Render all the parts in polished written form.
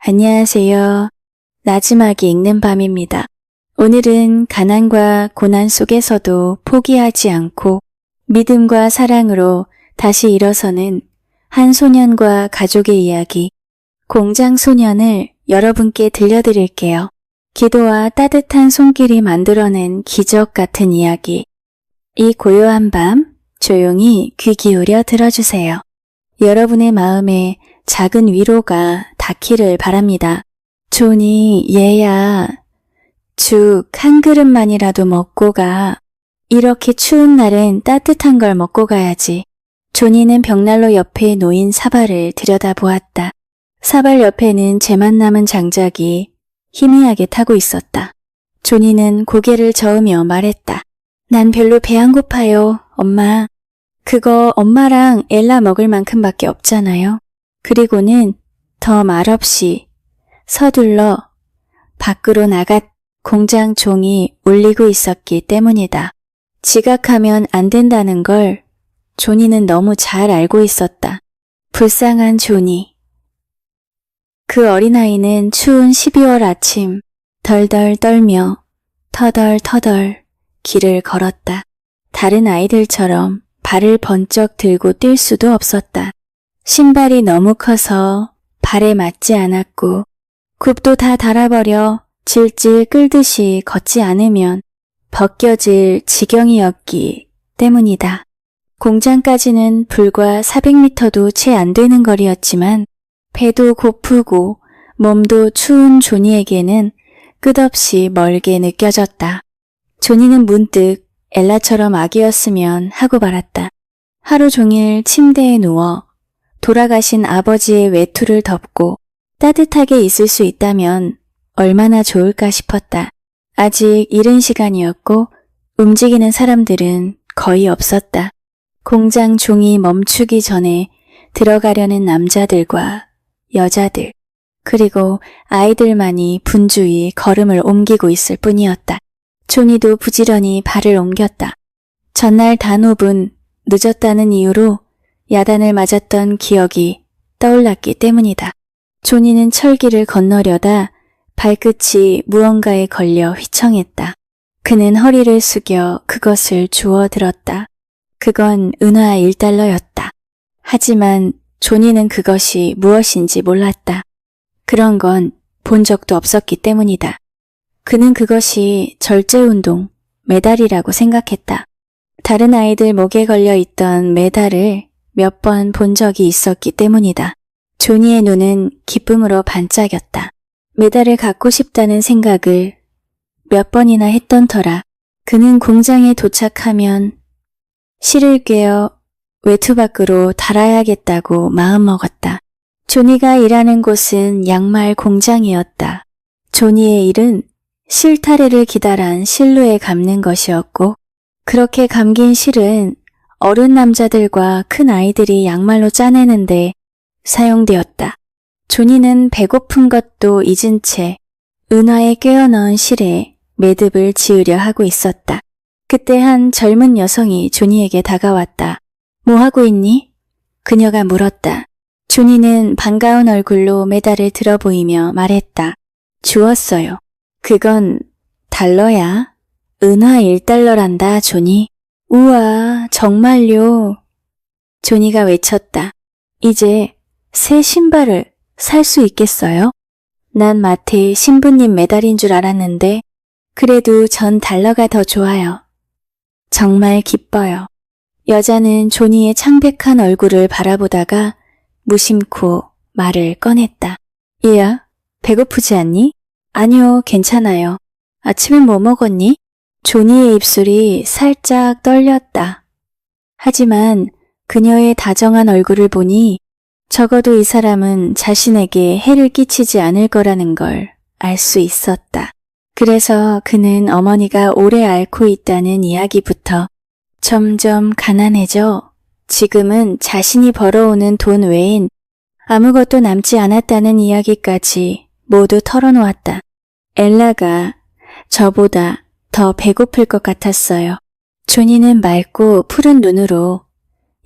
안녕하세요. 나지막이 읽는 밤입니다. 오늘은 가난과 고난 속에서도 포기하지 않고 믿음과 사랑으로 다시 일어서는 한 소년과 가족의 이야기, 공장소년을 여러분께 들려드릴게요. 기도와 따뜻한 손길이 만들어낸 기적 같은 이야기. 이 고요한 밤 조용히 귀 기울여 들어주세요. 여러분의 마음에 작은 위로가 닿기를 바랍니다. 존이, 얘야, 죽 한 그릇만이라도 먹고 가. 이렇게 추운 날엔 따뜻한 걸 먹고 가야지. 존이는 벽난로 옆에 놓인 사발을 들여다보았다. 사발 옆에는 재만 남은 장작이 희미하게 타고 있었다. 존이는 고개를 저으며 말했다. 난 별로 배 안 고파요, 엄마. 그거 엄마랑 엘라 먹을 만큼밖에 없잖아요. 그리고는 더 말없이 서둘러 밖으로 나갔. 공장 종이 울리고 있었기 때문이다. 지각하면 안 된다는 걸 조니는 너무 잘 알고 있었다. 불쌍한 조니. 그 어린아이는 추운 12월 아침 덜덜 떨며 터덜터덜 길을 걸었다. 다른 아이들처럼 발을 번쩍 들고 뛸 수도 없었다. 신발이 너무 커서 발에 맞지 않았고 굽도 다 닳아버려 질질 끌듯이 걷지 않으면 벗겨질 지경이었기 때문이다. 공장까지는 불과 400m도 채 안 되는 거리였지만 배도 고프고 몸도 추운 조니에게는 끝없이 멀게 느껴졌다. 조니는 문득 엘라처럼 아기였으면 하고 말았다. 하루 종일 침대에 누워 돌아가신 아버지의 외투를 덮고 따뜻하게 있을 수 있다면 얼마나 좋을까 싶었다. 아직 이른 시간이었고 움직이는 사람들은 거의 없었다. 공장 종이 멈추기 전에 들어가려는 남자들과 여자들, 그리고 아이들만이 분주히 걸음을 옮기고 있을 뿐이었다. 조니도 부지런히 발을 옮겼다. 전날 단홉은 늦었다는 이유로 야단을 맞았던 기억이 떠올랐기 때문이다. 조니는 철길을 건너려다 발끝이 무언가에 걸려 휘청했다. 그는 허리를 숙여 그것을 주워 들었다. 그건 은화 1달러였다. 하지만 조니는 그것이 무엇인지 몰랐다. 그런 건 본 적도 없었기 때문이다. 그는 그것이 절제운동, 메달이라고 생각했다. 다른 아이들 목에 걸려 있던 메달을 몇 번 본 적이 있었기 때문이다. 조니의 눈은 기쁨으로 반짝였다. 메달을 갖고 싶다는 생각을 몇 번이나 했던 터라. 그는 공장에 도착하면 실을 꿰어 외투 밖으로 달아야겠다고 마음먹었다. 조니가 일하는 곳은 양말 공장이었다. 조니의 일은 실타래를 기다란 실로에 감는 것이었고 그렇게 감긴 실은 어른 남자들과 큰 아이들이 양말로 짜내는데 사용되었다. 조니는 배고픈 것도 잊은 채 은화에 꿰어 넣은 실에 매듭을 지으려 하고 있었다. 그때 한 젊은 여성이 조니에게 다가왔다. 뭐 하고 있니? 그녀가 물었다. 조니는 반가운 얼굴로 메달을 들어 보이며 말했다. 주웠어요. 그건 달러야. 은화 1달러란다, 조니. 우와, 정말요. 조니가 외쳤다. 이제 새 신발을 살 수 있겠어요? 난 마태 신부님 메달인 줄 알았는데 그래도 전 달러가 더 좋아요. 정말 기뻐요. 여자는 조니의 창백한 얼굴을 바라보다가 무심코 말을 꺼냈다. 얘야, 배고프지 않니? 아니요, 괜찮아요. 아침엔 뭐 먹었니? 조니의 입술이 살짝 떨렸다. 하지만 그녀의 다정한 얼굴을 보니 적어도 이 사람은 자신에게 해를 끼치지 않을 거라는 걸 알 수 있었다. 그래서 그는 어머니가 오래 앓고 있다는 이야기부터 점점 가난해져 지금은 자신이 벌어오는 돈 외엔 아무것도 남지 않았다는 이야기까지 모두 털어놓았다. 엘라가 저보다 더 배고플 것 같았어요. 조니는 맑고 푸른 눈으로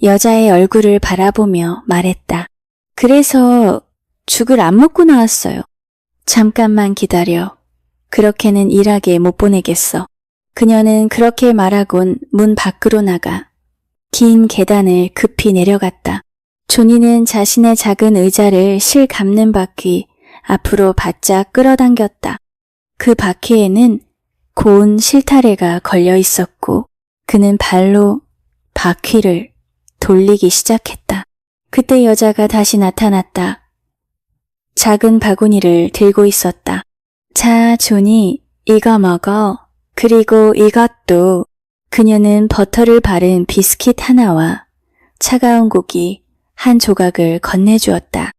여자의 얼굴을 바라보며 말했다. 그래서 죽을 안 먹고 나왔어요. 잠깐만 기다려. 그렇게는 일하게 못 보내겠어. 그녀는 그렇게 말하곤 문 밖으로 나가 긴 계단을 급히 내려갔다. 조니는 자신의 작은 의자를 실 감는 바퀴 앞으로 바짝 끌어당겼다. 그 바퀴에는 고운 실타래가 걸려 있었고 그는 발로 바퀴를 돌리기 시작했다. 그때 여자가 다시 나타났다. 작은 바구니를 들고 있었다. 자, 조니, 이거 먹어. 그리고 이것도. 그녀는 버터를 바른 비스킷 하나와 차가운 고기 한 조각을 건네주었다.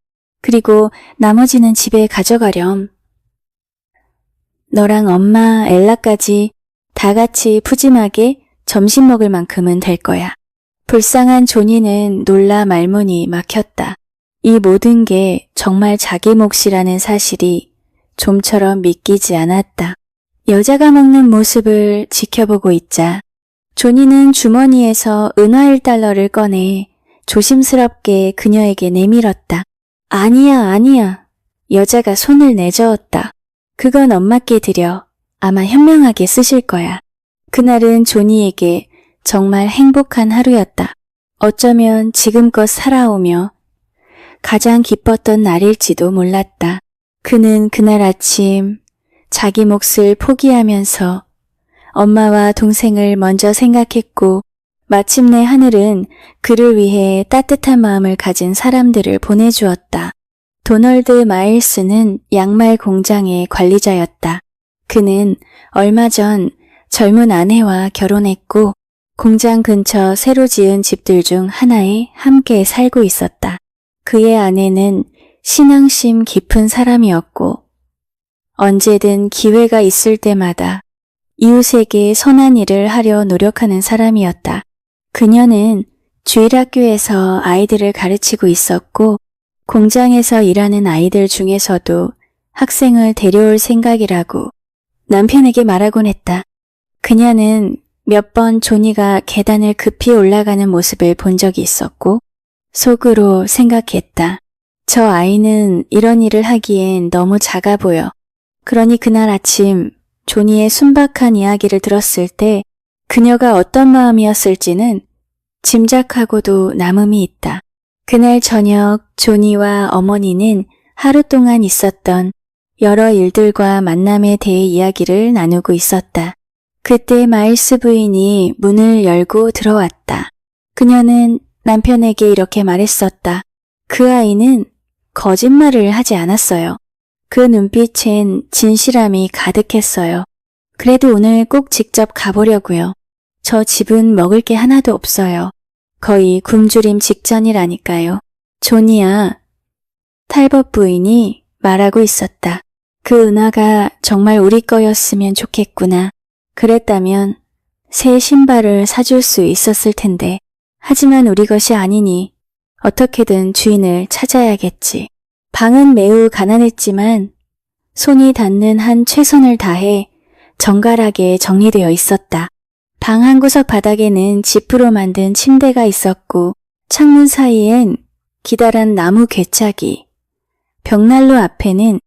그리고 나머지는 집에 가져가렴. 너랑 엄마, 엘라까지 다 같이 푸짐하게 점심 먹을 만큼은 될 거야. 불쌍한 조니는 놀라 말문이 막혔다. 이 모든 게 정말 자기 몫이라는 사실이 좀처럼 믿기지 않았다. 여자가 먹는 모습을 지켜보고 있자 조니는 주머니에서 은화 1달러를 꺼내 조심스럽게 그녀에게 내밀었다. 아니야, 아니야. 여자가 손을 내저었다. 그건 엄마께 드려. 아마 현명하게 쓰실 거야. 그날은 조니에게 정말 행복한 하루였다. 어쩌면 지금껏 살아오며 가장 기뻤던 날일지도 몰랐다. 그는 그날 아침 자기 몫을 포기하면서 엄마와 동생을 먼저 생각했고 마침내 하늘은 그를 위해 따뜻한 마음을 가진 사람들을 보내주었다. 도널드 마일스는 양말 공장의 관리자였다. 그는 얼마 전 젊은 아내와 결혼했고 공장 근처 새로 지은 집들 중 하나에 함께 살고 있었다. 그의 아내는 신앙심 깊은 사람이었고 언제든 기회가 있을 때마다 이웃에게 선한 일을 하려 노력하는 사람이었다. 그녀는 주일학교에서 아이들을 가르치고 있었고 공장에서 일하는 아이들 중에서도 학생을 데려올 생각이라고 남편에게 말하곤 했다. 그녀는 몇 번 조니가 계단을 급히 올라가는 모습을 본 적이 있었고 속으로 생각했다. 저 아이는 이런 일을 하기엔 너무 작아 보여. 그러니 그날 아침 조니의 순박한 이야기를 들었을 때 그녀가 어떤 마음이었을지는 짐작하고도 남음이 있다. 그날 저녁 조니와 어머니는 하루 동안 있었던 여러 일들과 만남에 대해 이야기를 나누고 있었다. 그때 마일스 부인이 문을 열고 들어왔다. 그녀는 남편에게 이렇게 말했었다. 그 아이는 거짓말을 하지 않았어요. 그 눈빛엔 진실함이 가득했어요. 그래도 오늘 꼭 직접 가보려고요. 저 집은 먹을 게 하나도 없어요. 거의 굶주림 직전이라니까요. 조니야, 탈벗 부인이 말하고 있었다. 그 은하가 정말 우리 거였으면 좋겠구나. 그랬다면 새 신발을 사줄 수 있었을 텐데. 하지만 우리 것이 아니니 어떻게든 주인을 찾아야겠지. 방은 매우 가난했지만 손이 닿는 한 최선을 다해 정갈하게 정리되어 있었다. 방 한 구석 바닥에는 지프로 만든 침대가 있었고 창문 사이엔 기다란 나무 괴짝이, 벽난로 앞에는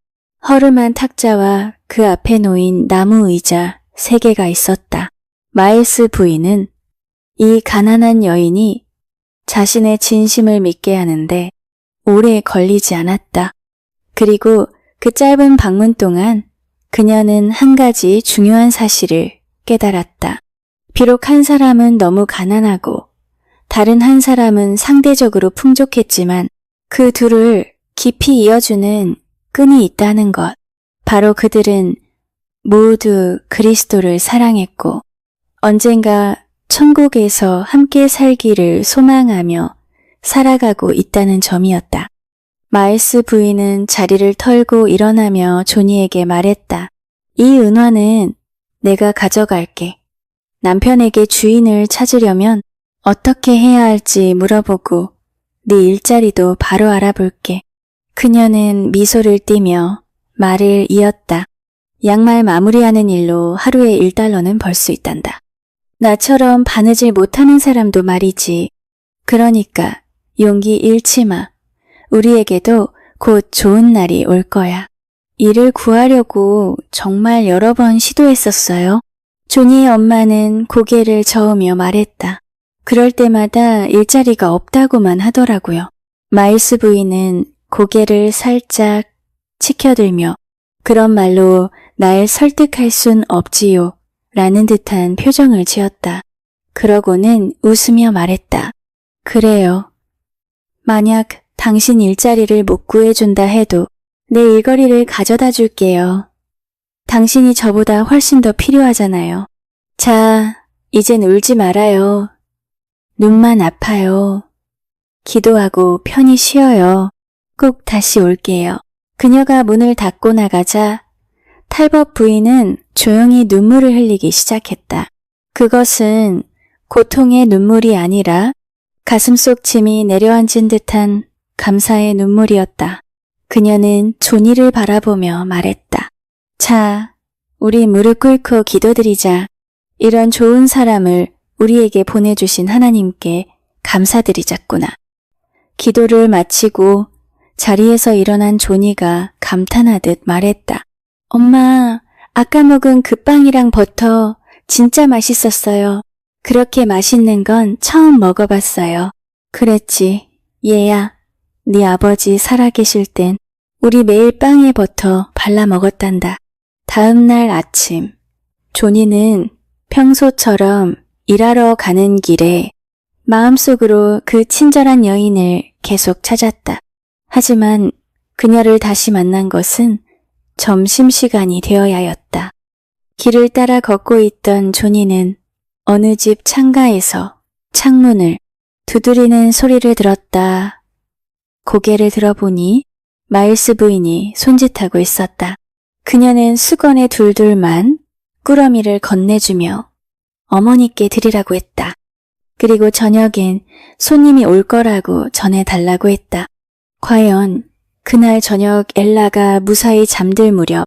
허름한 탁자와 그 앞에 놓인 나무 의자 3개가 있었다. 마일스 부인은 이 가난한 여인이 자신의 진심을 믿게 하는데 오래 걸리지 않았다. 그리고 그 짧은 방문 동안 그녀는 한 가지 중요한 사실을 깨달았다. 비록 한 사람은 너무 가난하고 다른 한 사람은 상대적으로 풍족했지만 그 둘을 깊이 이어주는 끈이 있다는 것. 바로 그들은 모두 그리스도를 사랑했고 언젠가 천국에서 함께 살기를 소망하며 살아가고 있다는 점이었다. 마일스 부인은 자리를 털고 일어나며 조니에게 말했다. 이 은화는 내가 가져갈게. 남편에게 주인을 찾으려면 어떻게 해야 할지 물어보고 네 일자리도 바로 알아볼게. 그녀는 미소를 띠며 말을 이었다. 양말 마무리하는 일로 하루에 1달러는 벌 수 있단다. 나처럼 바느질 못하는 사람도 말이지. 그러니까 용기 잃지 마. 우리에게도 곧 좋은 날이 올 거야. 일을 구하려고 정말 여러 번 시도했었어요. 조니의 엄마는 고개를 저으며 말했다. 그럴 때마다 일자리가 없다고만 하더라고요. 마일스 부인은 고개를 살짝 치켜들며 그런 말로 날 설득할 순 없지요 라는 듯한 표정을 지었다. 그러고는 웃으며 말했다. 그래요. 만약 당신 일자리를 못 구해준다 해도 내 일거리를 가져다 줄게요. 당신이 저보다 훨씬 더 필요하잖아요. 자, 이젠 울지 말아요. 눈만 아파요. 기도하고 편히 쉬어요. 꼭 다시 올게요. 그녀가 문을 닫고 나가자 탈벗 부인은 조용히 눈물을 흘리기 시작했다. 그것은 고통의 눈물이 아니라 가슴속 짐이 내려앉은 듯한 감사의 눈물이었다. 그녀는 조니를 바라보며 말했다. 자, 우리 무릎 꿇고 기도드리자. 이런 좋은 사람을 우리에게 보내주신 하나님께 감사드리자꾸나. 기도를 마치고 자리에서 일어난 조니가 감탄하듯 말했다. 엄마, 아까 먹은 그 빵이랑 버터 진짜 맛있었어요. 그렇게 맛있는 건 처음 먹어봤어요. 그랬지, 얘야. 네 아버지 살아계실 땐 우리 매일 빵에 버터 발라 먹었단다. 다음 날 아침, 조니는 평소처럼 일하러 가는 길에 마음속으로 그 친절한 여인을 계속 찾았다. 하지만 그녀를 다시 만난 것은 점심시간이 되어야 하였다. 길을 따라 걷고 있던 조니는 어느 집 창가에서 창문을 두드리는 소리를 들었다. 고개를 들어보니 마일스 부인이 손짓하고 있었다. 그녀는 수건에 둘둘만 꾸러미를 건네주며 어머니께 드리라고 했다. 그리고 저녁엔 손님이 올 거라고 전해달라고 했다. 과연 그날 저녁 엘라가 무사히 잠들 무렵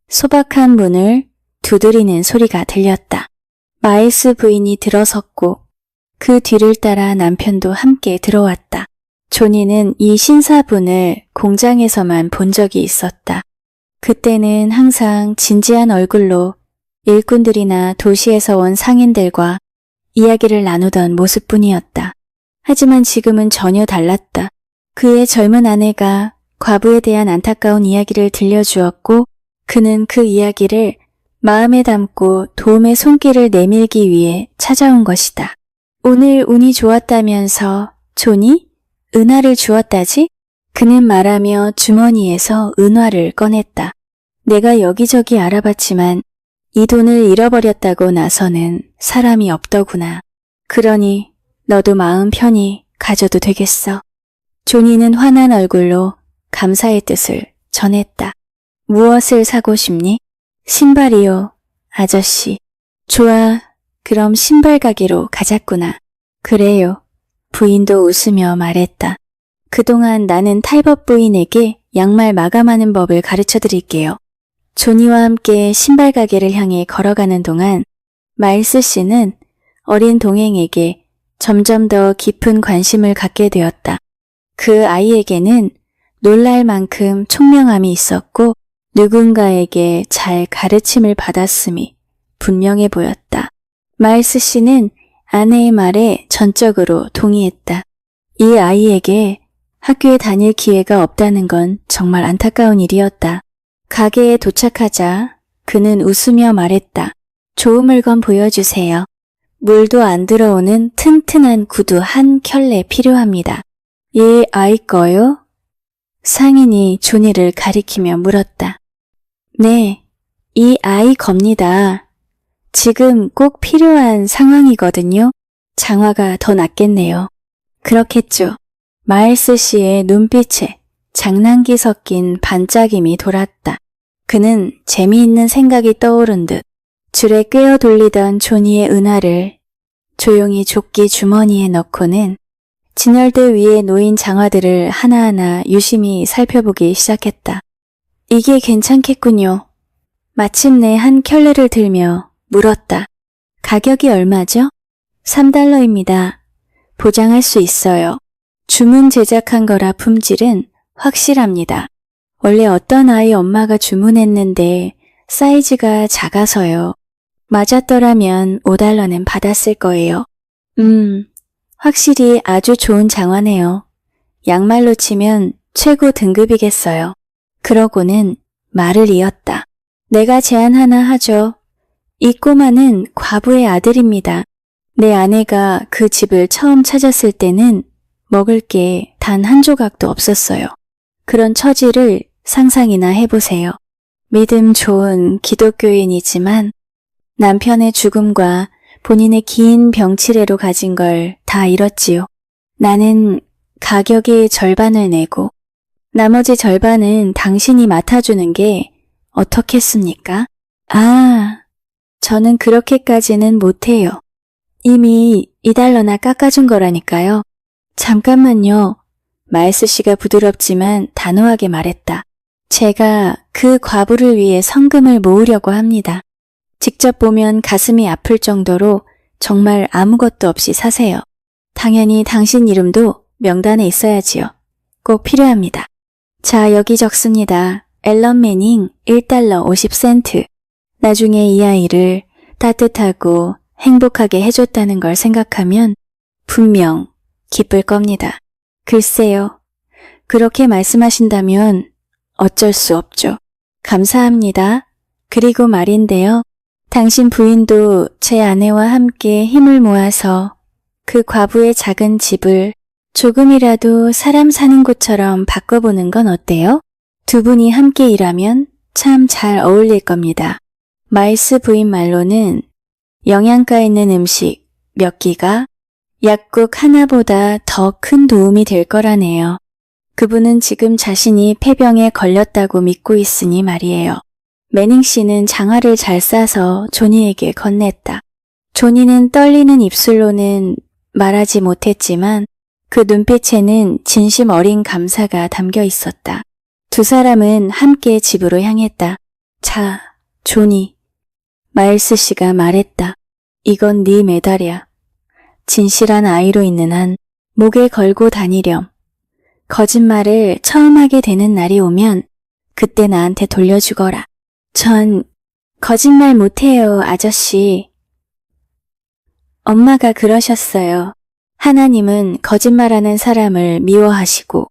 소박한 문을 두드리는 소리가 들렸다. 마일스 부인이 들어섰고 그 뒤를 따라 남편도 함께 들어왔다. 조니는 이 신사분을 공장에서만 본 적이 있었다. 그때는 항상 진지한 얼굴로 일꾼들이나 도시에서 온 상인들과 이야기를 나누던 모습뿐이었다. 하지만 지금은 전혀 달랐다. 그의 젊은 아내가 과부에 대한 안타까운 이야기를 들려주었고 그는 그 이야기를 마음에 담고 도움의 손길을 내밀기 위해 찾아온 것이다. 오늘 운이 좋았다면서 조니? 은화를 주었다지? 그는 말하며 주머니에서 은화를 꺼냈다. 내가 여기저기 알아봤지만 이 돈을 잃어버렸다고 나서는 사람이 없더구나. 그러니 너도 마음 편히 가져도 되겠어. 조니는 화난 얼굴로 감사의 뜻을 전했다. 무엇을 사고 싶니? 신발이요, 아저씨. 좋아, 그럼 신발 가게로 가자꾸나. 그래요. 부인도 웃으며 말했다. 그동안 나는 탈벗 부인에게 양말 마감하는 법을 가르쳐 드릴게요. 조니와 함께 신발 가게를 향해 걸어가는 동안 마일스 씨는 어린 동행에게 점점 더 깊은 관심을 갖게 되었다. 그 아이에게는 놀랄 만큼 총명함이 있었고 누군가에게 잘 가르침을 받았음이 분명해 보였다. 마일스 씨는 아내의 말에 전적으로 동의했다. 이 아이에게 학교에 다닐 기회가 없다는 건 정말 안타까운 일이었다. 가게에 도착하자 그는 웃으며 말했다. 좋은 물건 보여주세요. 물도 안 들어오는 튼튼한 구두 한 켤레 필요합니다. 이 아이 거요? 상인이 조니를 가리키며 물었다. 네, 이 아이 겁니다. 지금 꼭 필요한 상황이거든요. 장화가 더 낫겠네요. 그렇겠죠. 마일스 씨의 눈빛에 장난기 섞인 반짝임이 돌았다. 그는 재미있는 생각이 떠오른 듯 줄에 꿰어 돌리던 조니의 은화를 조용히 조끼 주머니에 넣고는 진열대 위에 놓인 장화들을 하나하나 유심히 살펴보기 시작했다. 이게 괜찮겠군요. 마침내 한 켤레를 들며 물었다. 가격이 얼마죠? 3달러입니다. 보장할 수 있어요. 주문 제작한 거라 품질은 확실합니다. 원래 어떤 아이 엄마가 주문했는데 사이즈가 작아서요. 맞았더라면 5달러는 받았을 거예요. 확실히 아주 좋은 장화네요. 양말로 치면 최고 등급이겠어요. 그러고는 말을 이었다. 내가 제안 하나 하죠. 이 꼬마는 과부의 아들입니다. 내 아내가 그 집을 처음 찾았을 때는 먹을 게 단 한 조각도 없었어요. 그런 처지를 상상이나 해보세요. 믿음 좋은 기독교인이지만 남편의 죽음과 본인의 긴 병치레로 가진 걸 다 잃었지요. 나는 가격의 절반을 내고 나머지 절반은 당신이 맡아주는 게 어떻겠습니까? 저는 그렇게까지는 못해요. 이미 2달러나 깎아준 거라니까요. 잠깐만요. 마일스 씨가 부드럽지만 단호하게 말했다. 제가 그 과부를 위해 성금을 모으려고 합니다. 직접 보면 가슴이 아플 정도로 정말 아무것도 없이 사세요. 당연히 당신 이름도 명단에 있어야지요. 꼭 필요합니다. 자, 여기 적습니다. 앨런 매닝 1달러 50센트. 나중에 이 아이를 따뜻하고 행복하게 해줬다는 걸 생각하면 분명 기쁠 겁니다. 글쎄요. 그렇게 말씀하신다면 어쩔 수 없죠. 감사합니다. 그리고 말인데요. 당신 부인도 제 아내와 함께 힘을 모아서 그 과부의 작은 집을 조금이라도 사람 사는 곳처럼 바꿔보는 건 어때요? 두 분이 함께 일하면 참 잘 어울릴 겁니다. 마일스 부인 말로는 영양가 있는 음식 몇 끼가 약국 하나보다 더 큰 도움이 될 거라네요. 그분은 지금 자신이 폐병에 걸렸다고 믿고 있으니 말이에요. 매닝 씨는 장화를 잘 싸서 조니에게 건넸다. 조니는 떨리는 입술로는 말하지 못했지만 그 눈빛에는 진심 어린 감사가 담겨 있었다. 두 사람은 함께 집으로 향했다. 자, 조니. 마일스 씨가 말했다. 이건 네 메달이야. 진실한 아이로 있는 한 목에 걸고 다니렴. 거짓말을 처음 하게 되는 날이 오면 그때 나한테 돌려주거라. 전 거짓말 못해요, 아저씨. 엄마가 그러셨어요. 하나님은 거짓말하는 사람을 미워하시고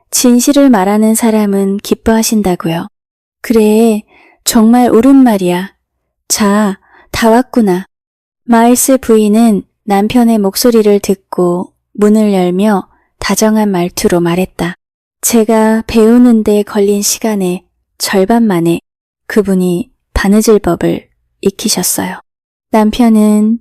진실을 말하는 사람은 기뻐하신다고요. 그래, 정말 옳은 말이야. 자, 다 왔구나. 마일스 부인은 남편의 목소리를 듣고 문을 열며 다정한 말투로 말했다. 제가 배우는데 걸린 시간의 절반 만에 그분이 바느질 법을 익히셨어요. 남편은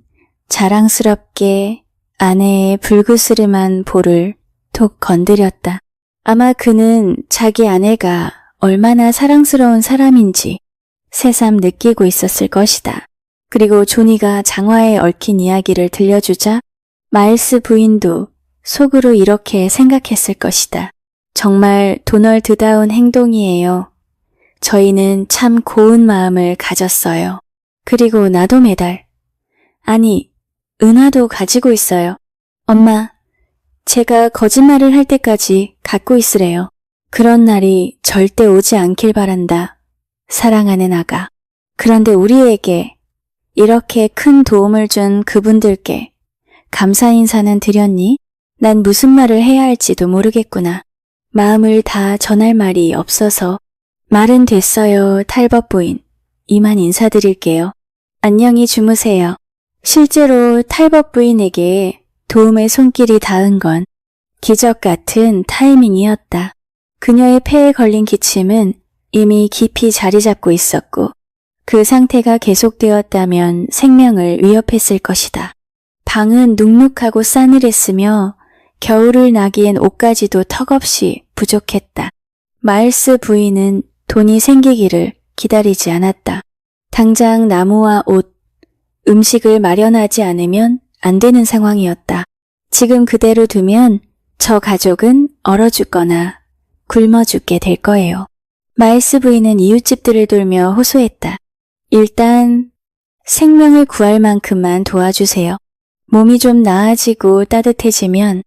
자랑스럽게 아내의 불그스름한 볼을 톡 건드렸다. 아마 그는 자기 아내가 얼마나 사랑스러운 사람인지 새삼 느끼고 있었을 것이다. 그리고 조니가 장화에 얽힌 이야기를 들려주자 마일스 부인도 속으로 이렇게 생각했을 것이다. 정말 도널드다운 행동이에요. 저희는 참 고운 마음을 가졌어요. 그리고 나도 메달. 아니, 은화도 가지고 있어요. 엄마, 제가 거짓말을 할 때까지 갖고 있으래요. 그런 날이 절대 오지 않길 바란다. 사랑하는 아가. 그런데 우리에게 이렇게 큰 도움을 준 그분들께 감사 인사는 드렸니? 난 무슨 말을 해야 할지도 모르겠구나. 마음을 다 전할 말이 없어서. 말은 됐어요, 탈벗 부인. 이만 인사드릴게요. 안녕히 주무세요. 실제로 탈벗 부인에게 도움의 손길이 닿은 건 기적 같은 타이밍이었다. 그녀의 폐에 걸린 기침은 이미 깊이 자리 잡고 있었고 그 상태가 계속되었다면 생명을 위협했을 것이다. 방은 눅눅하고 싸늘했으며 겨울을 나기엔 옷가지도 턱없이 부족했다. 마일스 부인은 돈이 생기기를 기다리지 않았다. 당장 나무와 옷, 음식을 마련하지 않으면 안 되는 상황이었다. 지금 그대로 두면 저 가족은 얼어 죽거나 굶어 죽게 될 거예요. 마일스 부인은 이웃집들을 돌며 호소했다. 일단 생명을 구할 만큼만 도와주세요. 몸이 좀 나아지고 따뜻해지면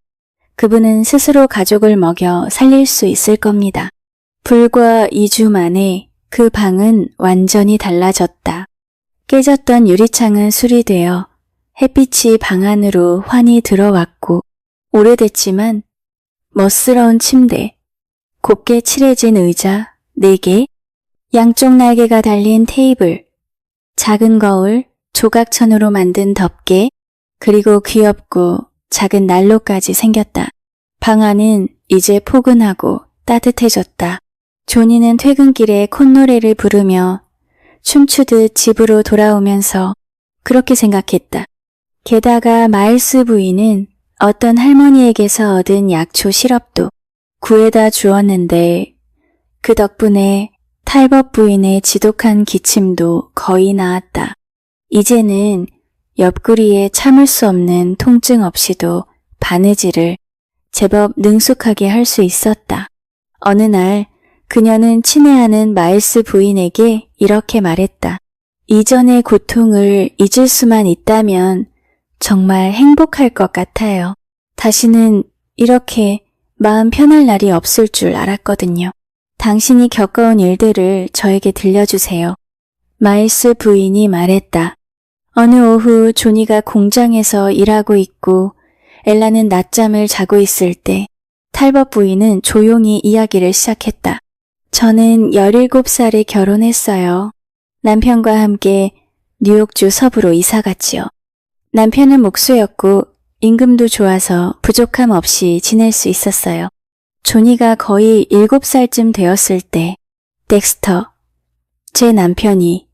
그분은 스스로 가족을 먹여 살릴 수 있을 겁니다. 불과 2주 만에 그 방은 완전히 달라졌다. 깨졌던 유리창은 수리되어 햇빛이 방 안으로 환히 들어왔고, 오래됐지만 멋스러운 침대, 곱게 칠해진 의자 4개, 양쪽 날개가 달린 테이블, 작은 거울, 조각천으로 만든 덮개, 그리고 귀엽고 작은 난로까지 생겼다. 방 안은 이제 포근하고 따뜻해졌다. 조니는 퇴근길에 콧노래를 부르며 춤추듯 집으로 돌아오면서 그렇게 생각했다. 게다가 마일스 부인은 어떤 할머니에게서 얻은 약초 시럽도 구해다 주었는데 그 덕분에 탈벗 부인의 지독한 기침도 거의 나았다. 이제는 옆구리에 참을 수 없는 통증 없이도 바느질을 제법 능숙하게 할 수 있었다. 어느 날 그녀는 친애하는 마일스 부인에게 이렇게 말했다. 이전의 고통을 잊을 수만 있다면 정말 행복할 것 같아요. 다시는 이렇게 마음 편할 날이 없을 줄 알았거든요. 당신이 겪어온 일들을 저에게 들려주세요. 마일스 부인이 말했다. 어느 오후 조니가 공장에서 일하고 있고 엘라는 낮잠을 자고 있을 때 탈벗 부인은 조용히 이야기를 시작했다. 저는 17살에 결혼했어요. 남편과 함께 뉴욕주 서부로 이사갔지요. 남편은 목수였고 임금도 좋아서 부족함 없이 지낼 수 있었어요. 조니가 거의 7살쯤 되었을 때 덱스터, 제 남편이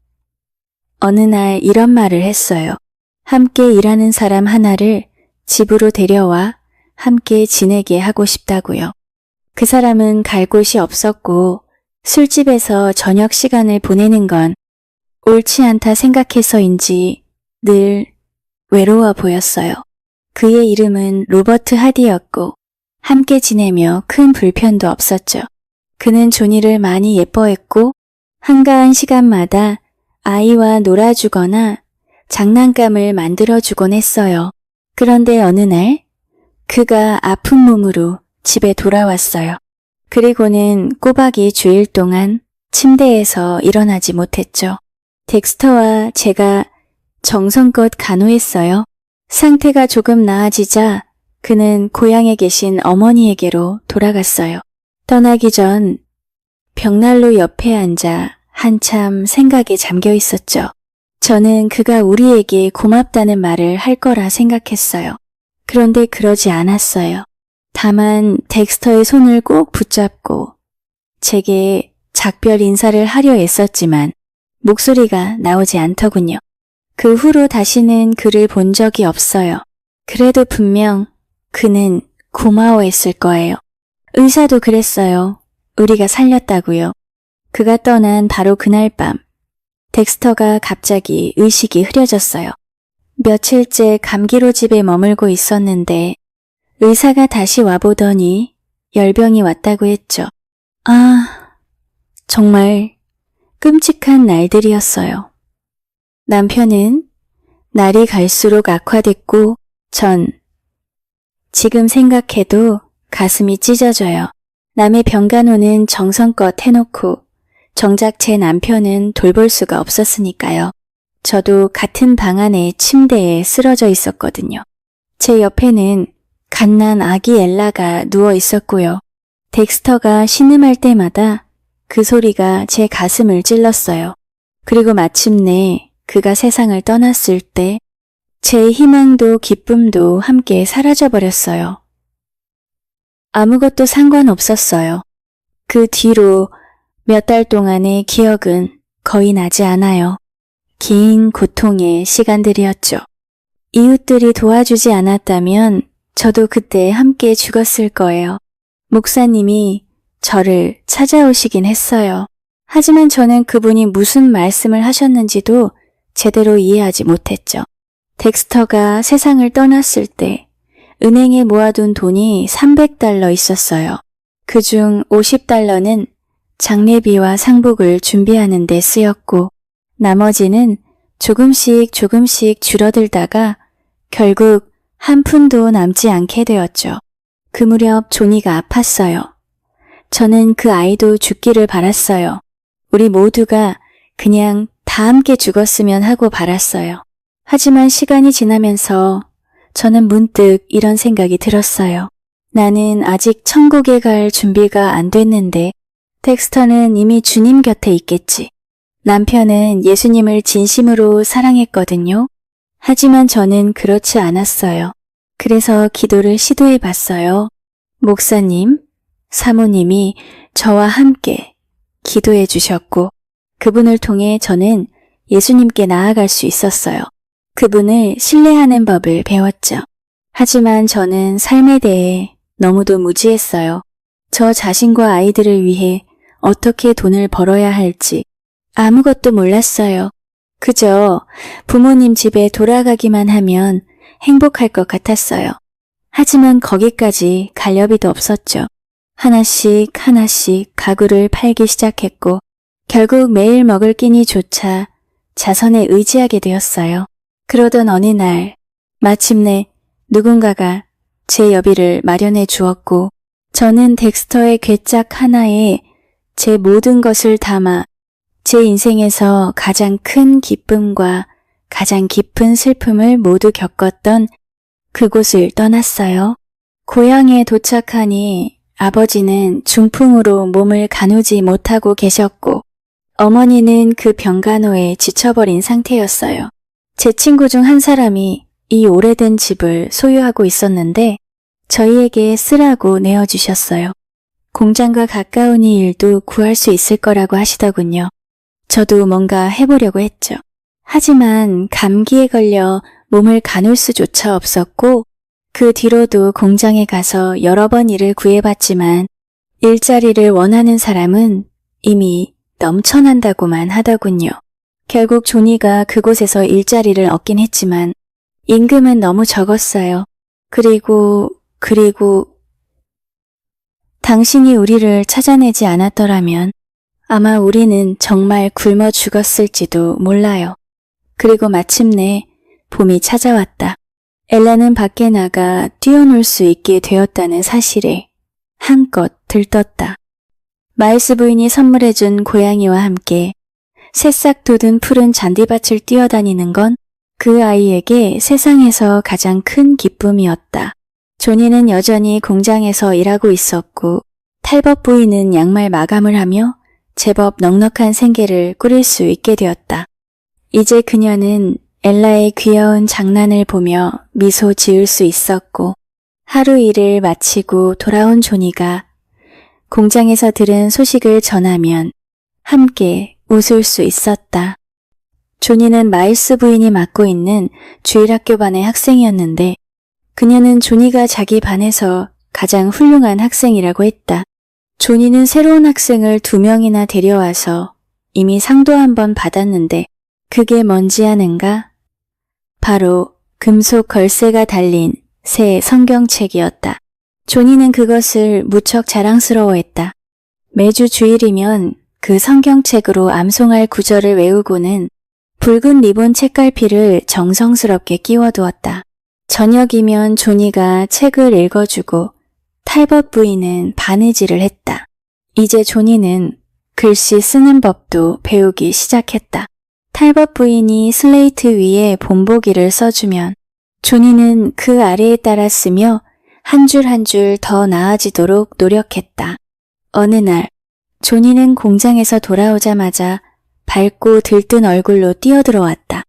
어느 날 이런 말을 했어요. 함께 일하는 사람 하나를 집으로 데려와 함께 지내게 하고 싶다고요. 그 사람은 갈 곳이 없었고 술집에서 저녁 시간을 보내는 건 옳지 않다 생각해서인지 늘 외로워 보였어요. 그의 이름은 로버트 하디였고 함께 지내며 큰 불편도 없었죠. 그는 조니를 많이 예뻐했고 한가한 시간마다 아이와 놀아주거나 장난감을 만들어주곤 했어요. 그런데 어느 날 그가 아픈 몸으로 집에 돌아왔어요. 그리고는 꼬박이 주일 동안 침대에서 일어나지 못했죠. 덱스터와 제가 정성껏 간호했어요. 상태가 조금 나아지자 그는 고향에 계신 어머니에게로 돌아갔어요. 떠나기 전 벽난로 옆에 앉아 한참 생각에 잠겨 있었죠. 저는 그가 우리에게 고맙다는 말을 할 거라 생각했어요. 그런데 그러지 않았어요. 다만 덱스터의 손을 꼭 붙잡고 제게 작별 인사를 하려 애썼지만 목소리가 나오지 않더군요. 그 후로 다시는 그를 본 적이 없어요. 그래도 분명 그는 고마워했을 거예요. 의사도 그랬어요. 우리가 살렸다고요. 그가 떠난 바로 그날 밤 덱스터가 갑자기 의식이 흐려졌어요. 며칠째 감기로 집에 머물고 있었는데 의사가 다시 와보더니 열병이 왔다고 했죠. 아, 정말 끔찍한 날들이었어요. 남편은 날이 갈수록 악화됐고 지금 생각해도 가슴이 찢어져요. 남의 병간호는 정성껏 해놓고 정작 제 남편은 돌볼 수가 없었으니까요. 저도 같은 방 안의 침대에 쓰러져 있었거든요. 제 옆에는 갓난 아기 엘라가 누워 있었고요. 덱스터가 신음할 때마다 그 소리가 제 가슴을 찔렀어요. 그리고 마침내 그가 세상을 떠났을 때 제 희망도 기쁨도 함께 사라져버렸어요. 아무것도 상관없었어요. 그 뒤로 몇 달 동안의 기억은 거의 나지 않아요. 긴 고통의 시간들이었죠. 이웃들이 도와주지 않았다면 저도 그때 함께 죽었을 거예요. 목사님이 저를 찾아오시긴 했어요. 하지만 저는 그분이 무슨 말씀을 하셨는지도 제대로 이해하지 못했죠. 덱스터가 세상을 떠났을 때 은행에 모아둔 돈이 300달러 있었어요. 그중 50달러는 장례비와 상복을 준비하는 데 쓰였고 나머지는 조금씩 줄어들다가 결국 한 푼도 남지 않게 되었죠. 그 무렵 조니가 아팠어요. 저는 그 아이도 죽기를 바랐어요. 우리 모두가 그냥 다 함께 죽었으면 하고 바랐어요. 하지만 시간이 지나면서 저는 문득 이런 생각이 들었어요. 나는 아직 천국에 갈 준비가 안 됐는데 덱스터는 이미 주님 곁에 있겠지. 남편은 예수님을 진심으로 사랑했거든요. 하지만 저는 그렇지 않았어요. 그래서 기도를 시도해 봤어요. 목사님, 사모님이 저와 함께 기도해 주셨고 그분을 통해 저는 예수님께 나아갈 수 있었어요. 그분을 신뢰하는 법을 배웠죠. 하지만 저는 삶에 대해 너무도 무지했어요. 저 자신과 아이들을 위해 어떻게 돈을 벌어야 할지 아무것도 몰랐어요. 그저 부모님 집에 돌아가기만 하면 행복할 것 같았어요. 하지만 거기까지 갈려비도 없었죠. 하나씩 가구를 팔기 시작했고 결국 매일 먹을 끼니조차 자선에 의지하게 되었어요. 그러던 어느 날 마침내 누군가가 제 여비를 마련해 주었고 저는 덱스터의 괴짝 하나에 제 모든 것을 담아 제 인생에서 가장 큰 기쁨과 가장 깊은 슬픔을 모두 겪었던 그곳을 떠났어요. 고향에 도착하니 아버지는 중풍으로 몸을 가누지 못하고 계셨고 어머니는 그 병간호에 지쳐버린 상태였어요. 제 친구 중 한 사람이 이 오래된 집을 소유하고 있었는데 저희에게 쓰라고 내어주셨어요. 공장과 가까운 이 일도 구할 수 있을 거라고 하시더군요. 저도 뭔가 해보려고 했죠. 하지만 감기에 걸려 몸을 가눌 수조차 없었고 그 뒤로도 공장에 가서 여러 번 일을 구해봤지만 일자리를 원하는 사람은 이미 넘쳐난다고만 하더군요. 결국 조니가 그곳에서 일자리를 얻긴 했지만 임금은 너무 적었어요. 그리고 당신이 우리를 찾아내지 않았더라면 아마 우리는 정말 굶어 죽었을지도 몰라요. 그리고 마침내 봄이 찾아왔다. 엘라는 밖에 나가 뛰어놀 수 있게 되었다는 사실에 한껏 들떴다. 마일스 부인이 선물해준 고양이와 함께 새싹 돋은 푸른 잔디밭을 뛰어다니는 건 그 아이에게 세상에서 가장 큰 기쁨이었다. 조니는 여전히 공장에서 일하고 있었고 탈벗 부인은 양말 마감을 하며 제법 넉넉한 생계를 꾸릴 수 있게 되었다. 이제 그녀는 엘라의 귀여운 장난을 보며 미소 지을 수 있었고 하루 일을 마치고 돌아온 조니가 공장에서 들은 소식을 전하면 함께 웃을 수 있었다. 조니는 마일스 부인이 맡고 있는 주일학교 반의 학생이었는데 그녀는 조니가 자기 반에서 가장 훌륭한 학생이라고 했다. 조니는 새로운 학생을 2명이나 데려와서 이미 상도 한 번 받았는데 그게 뭔지 아는가? 바로 금속 걸쇠가 달린 새 성경책이었다. 조니는 그것을 무척 자랑스러워했다. 매주 주일이면 그 성경책으로 암송할 구절을 외우고는 붉은 리본 책갈피를 정성스럽게 끼워두었다. 저녁이면 조니가 책을 읽어주고 탈벗 부인은 바느질을 했다. 이제 조니는 글씨 쓰는 법도 배우기 시작했다. 탈벗 부인이 슬레이트 위에 본보기를 써주면 조니는 그 아래에 따라 쓰며 한 줄 한 줄 더 나아지도록 노력했다. 어느 날 조니는 공장에서 돌아오자마자 밝고 들뜬 얼굴로 뛰어들어왔다.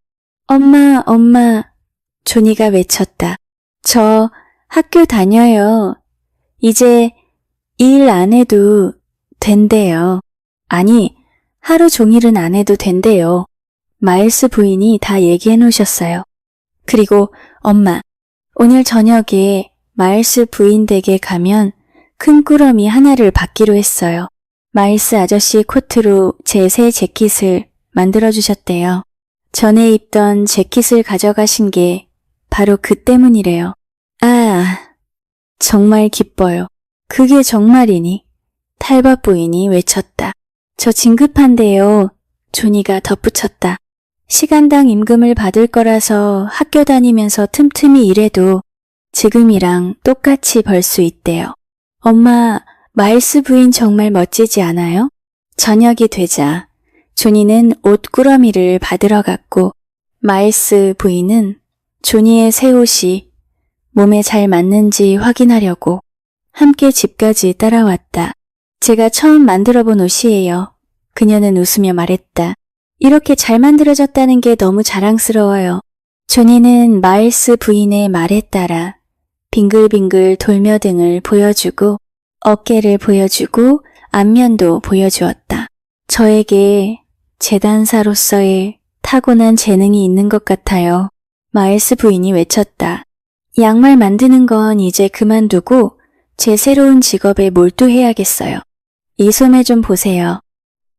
엄마, 엄마, 조니가 외쳤다. 저 학교 다녀요. 이제 일 안 해도 된대요. 아니, 하루 종일은 안 해도 된대요. 마일스 부인이 다 얘기해 놓으셨어요. 그리고 엄마, 오늘 저녁에 마일스 부인 댁에 가면 큰 꾸러미 하나를 받기로 했어요. 마일스 아저씨 코트로 제 새 재킷을 만들어주셨대요. 전에 입던 재킷을 가져가신 게 바로 그 때문이래요. 아, 정말 기뻐요. 그게 정말이니? 탈벗 부인이 외쳤다. 저 진급한데요. 조니가 덧붙였다. 시간당 임금을 받을 거라서 학교 다니면서 틈틈이 일해도 지금이랑 똑같이 벌 수 있대요. 엄마, 마일스 부인 정말 멋지지 않아요? 저녁이 되자 조니는 옷 꾸러미를 받으러 갔고 마일스 부인은 조니의 새 옷이 몸에 잘 맞는지 확인하려고 함께 집까지 따라왔다. 제가 처음 만들어 본 옷이에요. 그녀는 웃으며 말했다. 이렇게 잘 만들어졌다는 게 너무 자랑스러워요. 조니는 마일스 부인의 말에 따라 빙글빙글 돌며 등을 보여주고 어깨를 보여주고 앞면도 보여주었다. 저에게 재단사로서의 타고난 재능이 있는 것 같아요. 마일스 부인이 외쳤다. 양말 만드는 건 이제 그만두고 제 새로운 직업에 몰두해야겠어요. 이 소매 좀 보세요.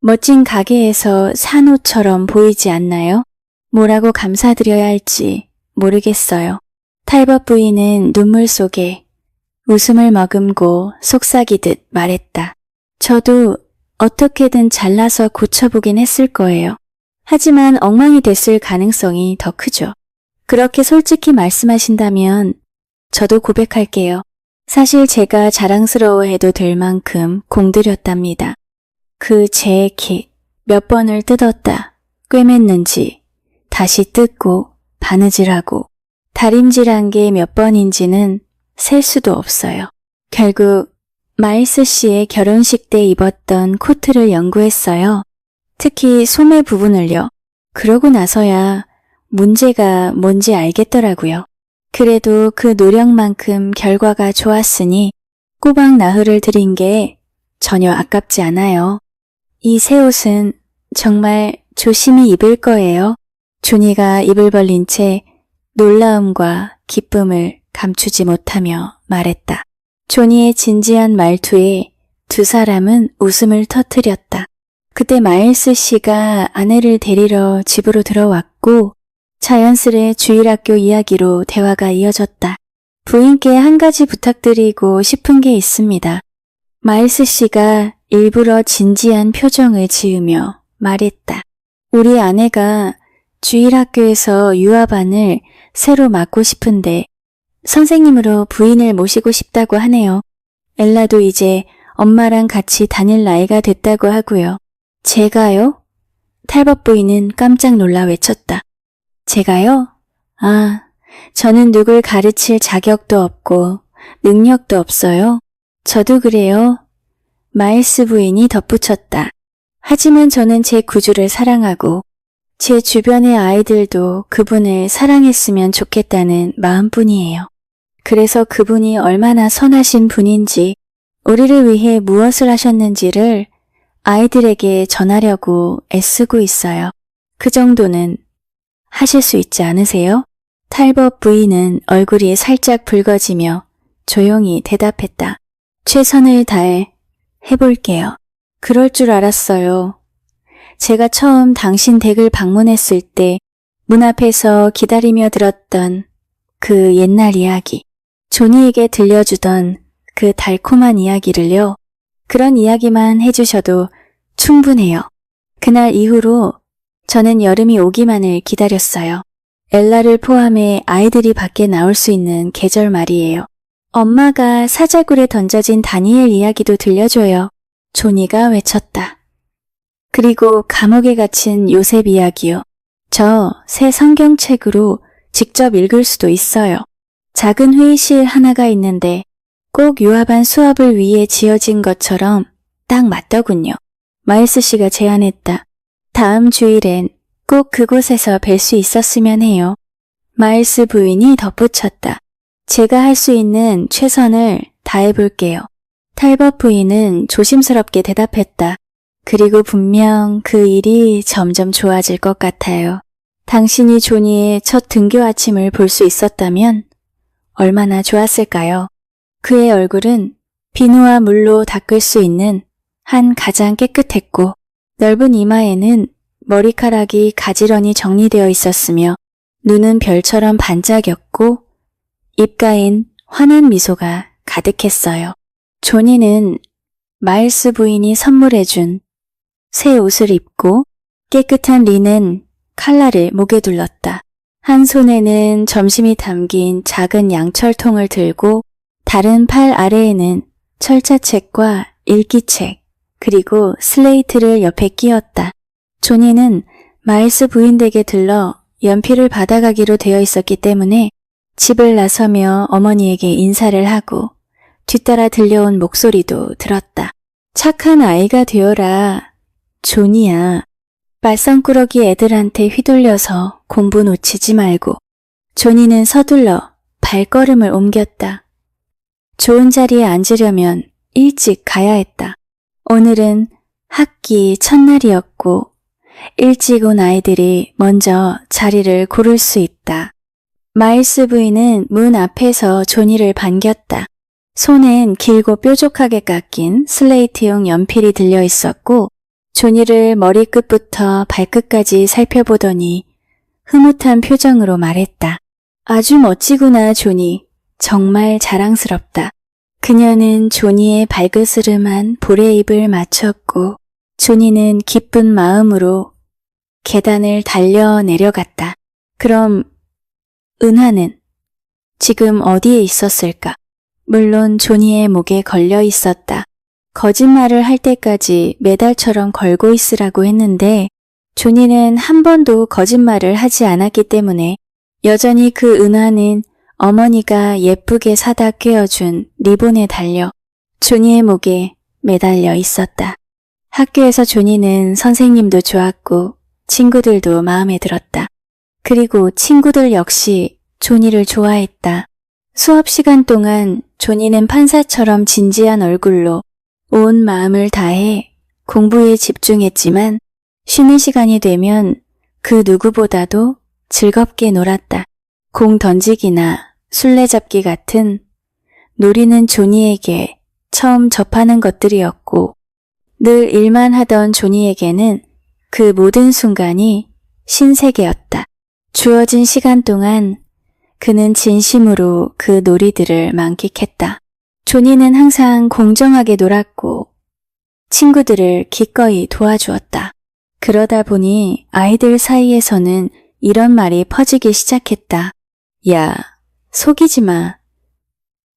멋진 가게에서 산 옷처럼 보이지 않나요? 뭐라고 감사드려야 할지 모르겠어요. 탈벗 부인은 눈물 속에 웃음을 머금고 속삭이듯 말했다. 저도 어떻게든 잘라서 고쳐보긴 했을 거예요. 하지만 엉망이 됐을 가능성이 더 크죠. 그렇게 솔직히 말씀하신다면 저도 고백할게요. 사실 제가 자랑스러워해도 될 만큼 공들였답니다. 그 재킷 몇 번을 뜯었다 꿰맸는지 다시 뜯고 바느질하고 다림질한 게 몇 번인지는 셀 수도 없어요. 결국 마일스 씨의 결혼식 때 입었던 코트를 연구했어요. 특히 소매 부분을요. 그러고 나서야 문제가 뭔지 알겠더라고요. 그래도 그 노력만큼 결과가 좋았으니 꼬박 나흘을 들인 게 전혀 아깝지 않아요. 이 새 옷은 정말 조심히 입을 거예요. 조니가 입을 벌린 채 놀라움과 기쁨을 감추지 못하며 말했다. 조니의 진지한 말투에 두 사람은 웃음을 터뜨렸다. 그때 마일스 씨가 아내를 데리러 집으로 들어왔고 자연스레 주일학교 이야기로 대화가 이어졌다. 부인께 한 가지 부탁드리고 싶은 게 있습니다. 마일스 씨가 일부러 진지한 표정을 지으며 말했다. 우리 아내가 주일학교에서 유아반을 새로 맡고 싶은데 선생님으로 부인을 모시고 싶다고 하네요. 엘라도 이제 엄마랑 같이 다닐 나이가 됐다고 하고요. 제가요? 탈벗 부인은 깜짝 놀라 외쳤다. 제가요? 아, 저는 누굴 가르칠 자격도 없고 능력도 없어요. 저도 그래요. 마일스 부인이 덧붙였다. 하지만 저는 제 구주를 사랑하고 제 주변의 아이들도 그분을 사랑했으면 좋겠다는 마음뿐이에요. 그래서 그분이 얼마나 선하신 분인지 우리를 위해 무엇을 하셨는지를 아이들에게 전하려고 애쓰고 있어요. 그 정도는 하실 수 있지 않으세요? 탈벗 부인은 얼굴이 살짝 붉어지며 조용히 대답했다. 최선을 다해 해볼게요. 그럴 줄 알았어요. 제가 처음 당신 댁을 방문했을 때 문 앞에서 기다리며 들었던 그 옛날 이야기, 조니에게 들려주던 그 달콤한 이야기를요. 그런 이야기만 해주셔도 충분해요. 그날 이후로 저는 여름이 오기만을 기다렸어요. 엘라를 포함해 아이들이 밖에 나올 수 있는 계절 말이에요. 엄마가 사자굴에 던져진 다니엘 이야기도 들려줘요. 조니가 외쳤다. 그리고 감옥에 갇힌 요셉 이야기요. 저 새 성경책으로 직접 읽을 수도 있어요. 작은 회의실 하나가 있는데 꼭 유아반 수업을 위해 지어진 것처럼 딱 맞더군요. 마일스 씨가 제안했다. 다음 주일엔 꼭 그곳에서 뵐 수 있었으면 해요. 마일스 부인이 덧붙였다. 제가 할 수 있는 최선을 다해볼게요. 탈벗 부인은 조심스럽게 대답했다. 그리고 분명 그 일이 점점 좋아질 것 같아요. 당신이 조니의 첫 등교 아침을 볼 수 있었다면 얼마나 좋았을까요? 그의 얼굴은 비누와 물로 닦을 수 있는 한 가장 깨끗했고 넓은 이마에는 머리카락이 가지런히 정리되어 있었으며 눈은 별처럼 반짝였고 입가엔 환한 미소가 가득했어요. 조니는 마일스 부인이 선물해준 새 옷을 입고 깨끗한 리넨 칼라를 목에 둘렀다. 한 손에는 점심이 담긴 작은 양철통을 들고 다른 팔 아래에는 철자책과 일기책, 그리고 슬레이트를 옆에 끼웠다. 조니는 마일스 부인 댁에 들러 연필을 받아가기로 되어 있었기 때문에 집을 나서며 어머니에게 인사를 하고 뒤따라 들려온 목소리도 들었다. 착한 아이가 되어라. 조니야. 말썽꾸러기 애들한테 휘둘려서 공부 놓치지 말고. 조니는 서둘러 발걸음을 옮겼다. 좋은 자리에 앉으려면 일찍 가야 했다. 오늘은 학기 첫날이었고 일찍 온 아이들이 먼저 자리를 고를 수 있다. 마일스 부인은 문 앞에서 조니를 반겼다. 손엔 길고 뾰족하게 깎인 슬레이트용 연필이 들려 있었고 조니를 머리끝부터 발끝까지 살펴보더니 흐뭇한 표정으로 말했다. 아주 멋지구나, 조니. 정말 자랑스럽다. 그녀는 조니의 발그스름한 볼에 입을 맞췄고 조니는 기쁜 마음으로 계단을 달려 내려갔다. 그럼 은하는 지금 어디에 있었을까? 물론 조니의 목에 걸려 있었다. 거짓말을 할 때까지 메달처럼 걸고 있으라고 했는데 조니는 한 번도 거짓말을 하지 않았기 때문에 여전히 그 은하는 어머니가 예쁘게 사다 꿰어준 리본에 달려 조니의 목에 매달려 있었다. 학교에서 조니는 선생님도 좋았고 친구들도 마음에 들었다. 그리고 친구들 역시 조니를 좋아했다. 수업 시간 동안 조니는 판사처럼 진지한 얼굴로 온 마음을 다해 공부에 집중했지만 쉬는 시간이 되면 그 누구보다도 즐겁게 놀았다. 공 던지기나 술래잡기 같은 놀이는 조니에게 처음 접하는 것들이었고 늘 일만 하던 조니에게는 그 모든 순간이 신세계였다. 주어진 시간 동안 그는 진심으로 그 놀이들을 만끽했다. 조니는 항상 공정하게 놀았고 친구들을 기꺼이 도와주었다. 그러다 보니 아이들 사이에서는 이런 말이 퍼지기 시작했다. 야, 속이지 마.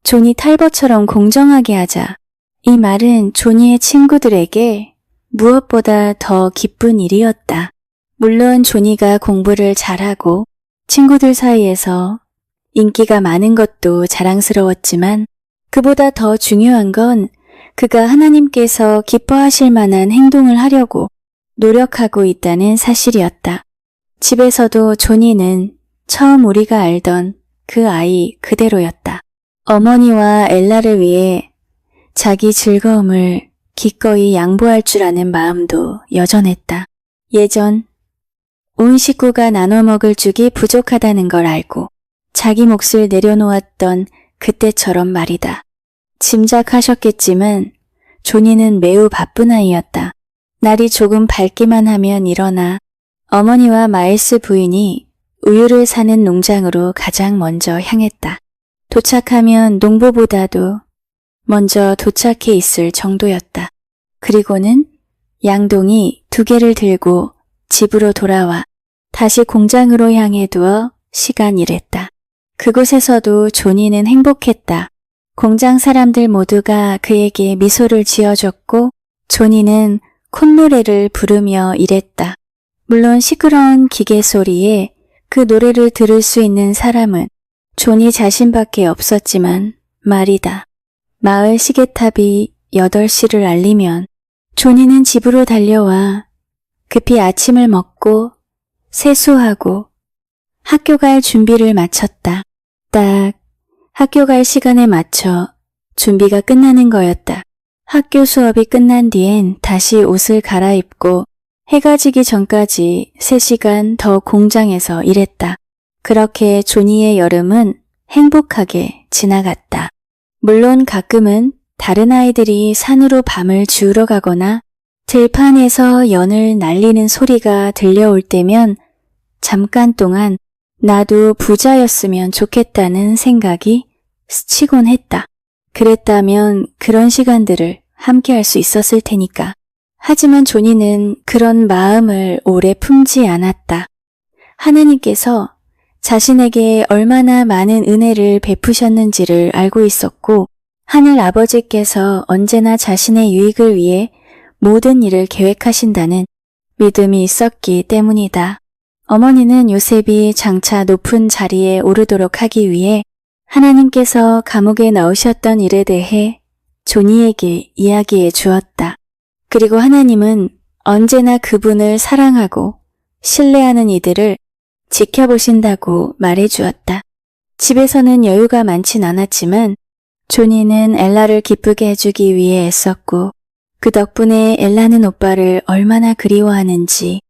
조니 탈버처럼 공정하게 하자. 이 말은 조니의 친구들에게 무엇보다 더 기쁜 일이었다. 물론 조니가 공부를 잘하고 친구들 사이에서 인기가 많은 것도 자랑스러웠지만 그보다 더 중요한 건 그가 하나님께서 기뻐하실 만한 행동을 하려고 노력하고 있다는 사실이었다. 집에서도 조니는 처음 우리가 알던 그 아이 그대로였다. 어머니와 엘라를 위해 자기 즐거움을 기꺼이 양보할 줄 아는 마음도 여전했다. 예전 온 식구가 나눠 먹을 죽이 부족하다는 걸 알고 자기 몫을 내려놓았던 그때처럼 말이다. 짐작하셨겠지만 조니는 매우 바쁜 아이였다. 날이 조금 밝기만 하면 일어나 어머니와 마일스 부인이 우유를 사는 농장으로 가장 먼저 향했다. 도착하면 농부보다도 먼저 도착해 있을 정도였다. 그리고는 양동이 2개를 들고 집으로 돌아와 다시 공장으로 향해 두어 시간 일했다. 그곳에서도 조니는 행복했다. 공장 사람들 모두가 그에게 미소를 지어줬고 조니는 콧노래를 부르며 일했다. 물론 시끄러운 기계 소리에 그 노래를 들을 수 있는 사람은 조니 자신밖에 없었지만 말이다. 마을 시계탑이 8시를 알리면 조니는 집으로 달려와 급히 아침을 먹고 세수하고 학교 갈 준비를 마쳤다. 딱 학교 갈 시간에 맞춰 준비가 끝나는 거였다. 학교 수업이 끝난 뒤엔 다시 옷을 갈아입고 해가 지기 전까지 3시간 더 공장에서 일했다. 그렇게 조니의 여름은 행복하게 지나갔다. 물론 가끔은 다른 아이들이 산으로 밤을 지우러 가거나 들판에서 연을 날리는 소리가 들려올 때면 잠깐 동안 나도 부자였으면 좋겠다는 생각이 스치곤 했다. 그랬다면 그런 시간들을 함께 할 수 있었을 테니까. 하지만 조니는 그런 마음을 오래 품지 않았다. 하나님께서 자신에게 얼마나 많은 은혜를 베푸셨는지를 알고 있었고 하늘 아버지께서 언제나 자신의 유익을 위해 모든 일을 계획하신다는 믿음이 있었기 때문이다. 어머니는 요셉이 장차 높은 자리에 오르도록 하기 위해 하나님께서 감옥에 넣으셨던 일에 대해 조니에게 이야기해 주었다. 그리고 하나님은 언제나 그분을 사랑하고 신뢰하는 이들을 지켜보신다고 말해 주었다. 집에서는 여유가 많진 않았지만 조니는 엘라를 기쁘게 해주기 위해 애썼고 그 덕분에 엘라는 오빠를 얼마나 그리워하는지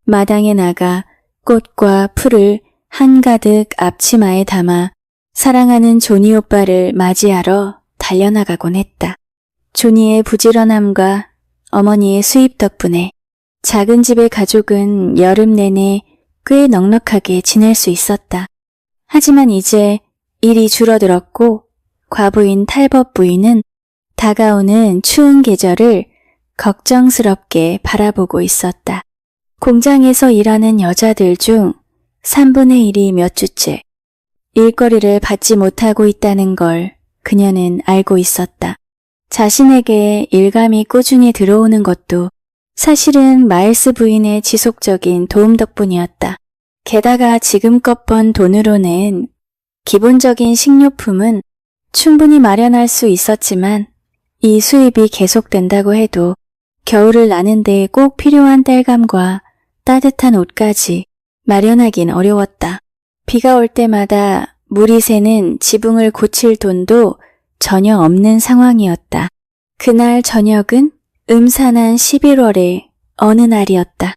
마당에 나가 꽃과 풀을 한가득 앞치마에 담아 사랑하는 조니 오빠를 맞이하러 달려나가곤 했다. 조니의 부지런함과 어머니의 수입 덕분에 작은 집의 가족은 여름 내내 꽤 넉넉하게 지낼 수 있었다. 하지만 이제 일이 줄어들었고 과부인 탈벗 부인은 다가오는 추운 계절을 걱정스럽게 바라보고 있었다. 공장에서 일하는 여자들 중 3분의 1이 몇 주째 일거리를 받지 못하고 있다는 걸 그녀는 알고 있었다. 자신에게 일감이 꾸준히 들어오는 것도 사실은 마일스 부인의 지속적인 도움 덕분이었다. 게다가 지금껏 번 돈으로는 기본적인 식료품은 충분히 마련할 수 있었지만 이 수입이 계속된다고 해도 겨울을 나는데 꼭 필요한 땔감과 따뜻한 옷까지 마련하긴 어려웠다. 비가 올 때마다 물이 새는 지붕을 고칠 돈도 전혀 없는 상황이었다. 그날 저녁은 음산한 11월의 어느 날이었다.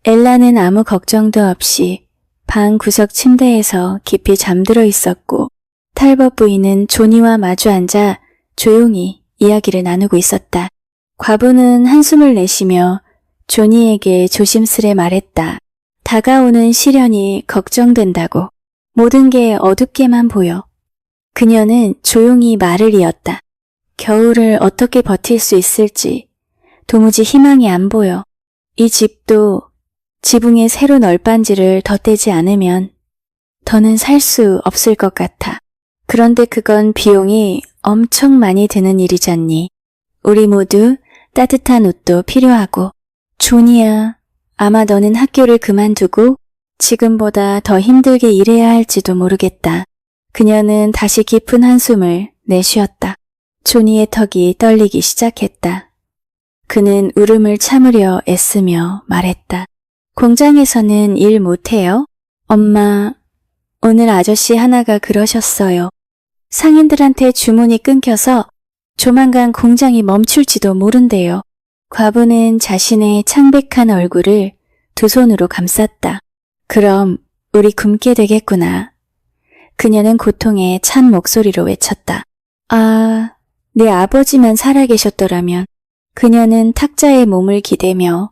엘라는 아무 걱정도 없이 방 구석 침대에서 깊이 잠들어 있었고 탈벗 부인은 조니와 마주 앉아 조용히 이야기를 나누고 있었다. 과부는 한숨을 내쉬며 조니에게 조심스레 말했다. 다가오는 시련이 걱정된다고. 모든 게 어둡게만 보여. 그녀는 조용히 말을 이었다. 겨울을 어떻게 버틸 수 있을지 도무지 희망이 안 보여. 이 집도 지붕에 새로 널빤지를 덧대지 않으면 더는 살 수 없을 것 같아. 그런데 그건 비용이 엄청 많이 드는 일이잖니. 우리 모두 따뜻한 옷도 필요하고. 조니야, 아마 너는 학교를 그만두고 지금보다 더 힘들게 일해야 할지도 모르겠다. 그녀는 다시 깊은 한숨을 내쉬었다. 조니의 턱이 떨리기 시작했다. 그는 울음을 참으려 애쓰며 말했다. 공장에서는 일 못해요? 엄마, 오늘 아저씨 하나가 그러셨어요. 상인들한테 주문이 끊겨서 조만간 공장이 멈출지도 모른대요. 과부는 자신의 창백한 얼굴을 두 손으로 감쌌다. 그럼 우리 굶게 되겠구나. 그녀는 고통에 찬 목소리로 외쳤다. 아, 내 아버지만 살아계셨더라면. 그녀는 탁자에 몸을 기대며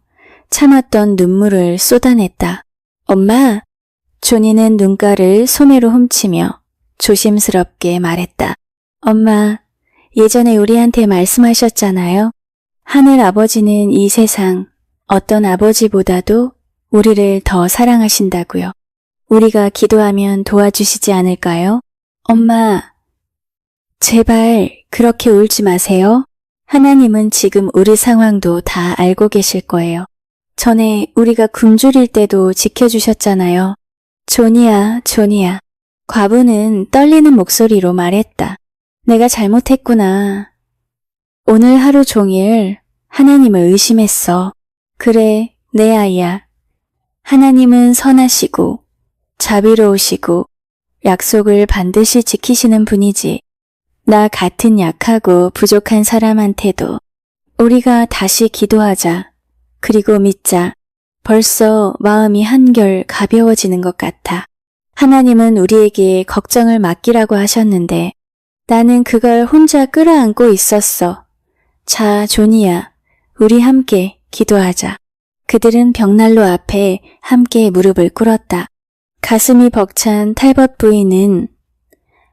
참았던 눈물을 쏟아냈다. 엄마! 조니는 눈가를 소매로 훔치며 조심스럽게 말했다. 엄마, 예전에 우리한테 말씀하셨잖아요. 하늘 아버지는 이 세상 어떤 아버지보다도 우리를 더 사랑하신다고요. 우리가 기도하면 도와주시지 않을까요? 엄마, 제발 그렇게 울지 마세요. 하나님은 지금 우리 상황도 다 알고 계실 거예요. 전에 우리가 굶주릴 때도 지켜주셨잖아요. 조니야, 조니야. 과부는 떨리는 목소리로 말했다. 내가 잘못했구나. 오늘 하루 종일 하나님을 의심했어. 그래, 내 아이야. 하나님은 선하시고 자비로우시고 약속을 반드시 지키시는 분이지. 나 같은 약하고 부족한 사람한테도 우리가 다시 기도하자. 그리고 믿자. 벌써 마음이 한결 가벼워지는 것 같아. 하나님은 우리에게 걱정을 맡기라고 하셨는데 나는 그걸 혼자 끌어안고 있었어. 자, 조니야, 우리 함께 기도하자. 그들은 벽난로 앞에 함께 무릎을 꿇었다. 가슴이 벅찬 탈벗 부인은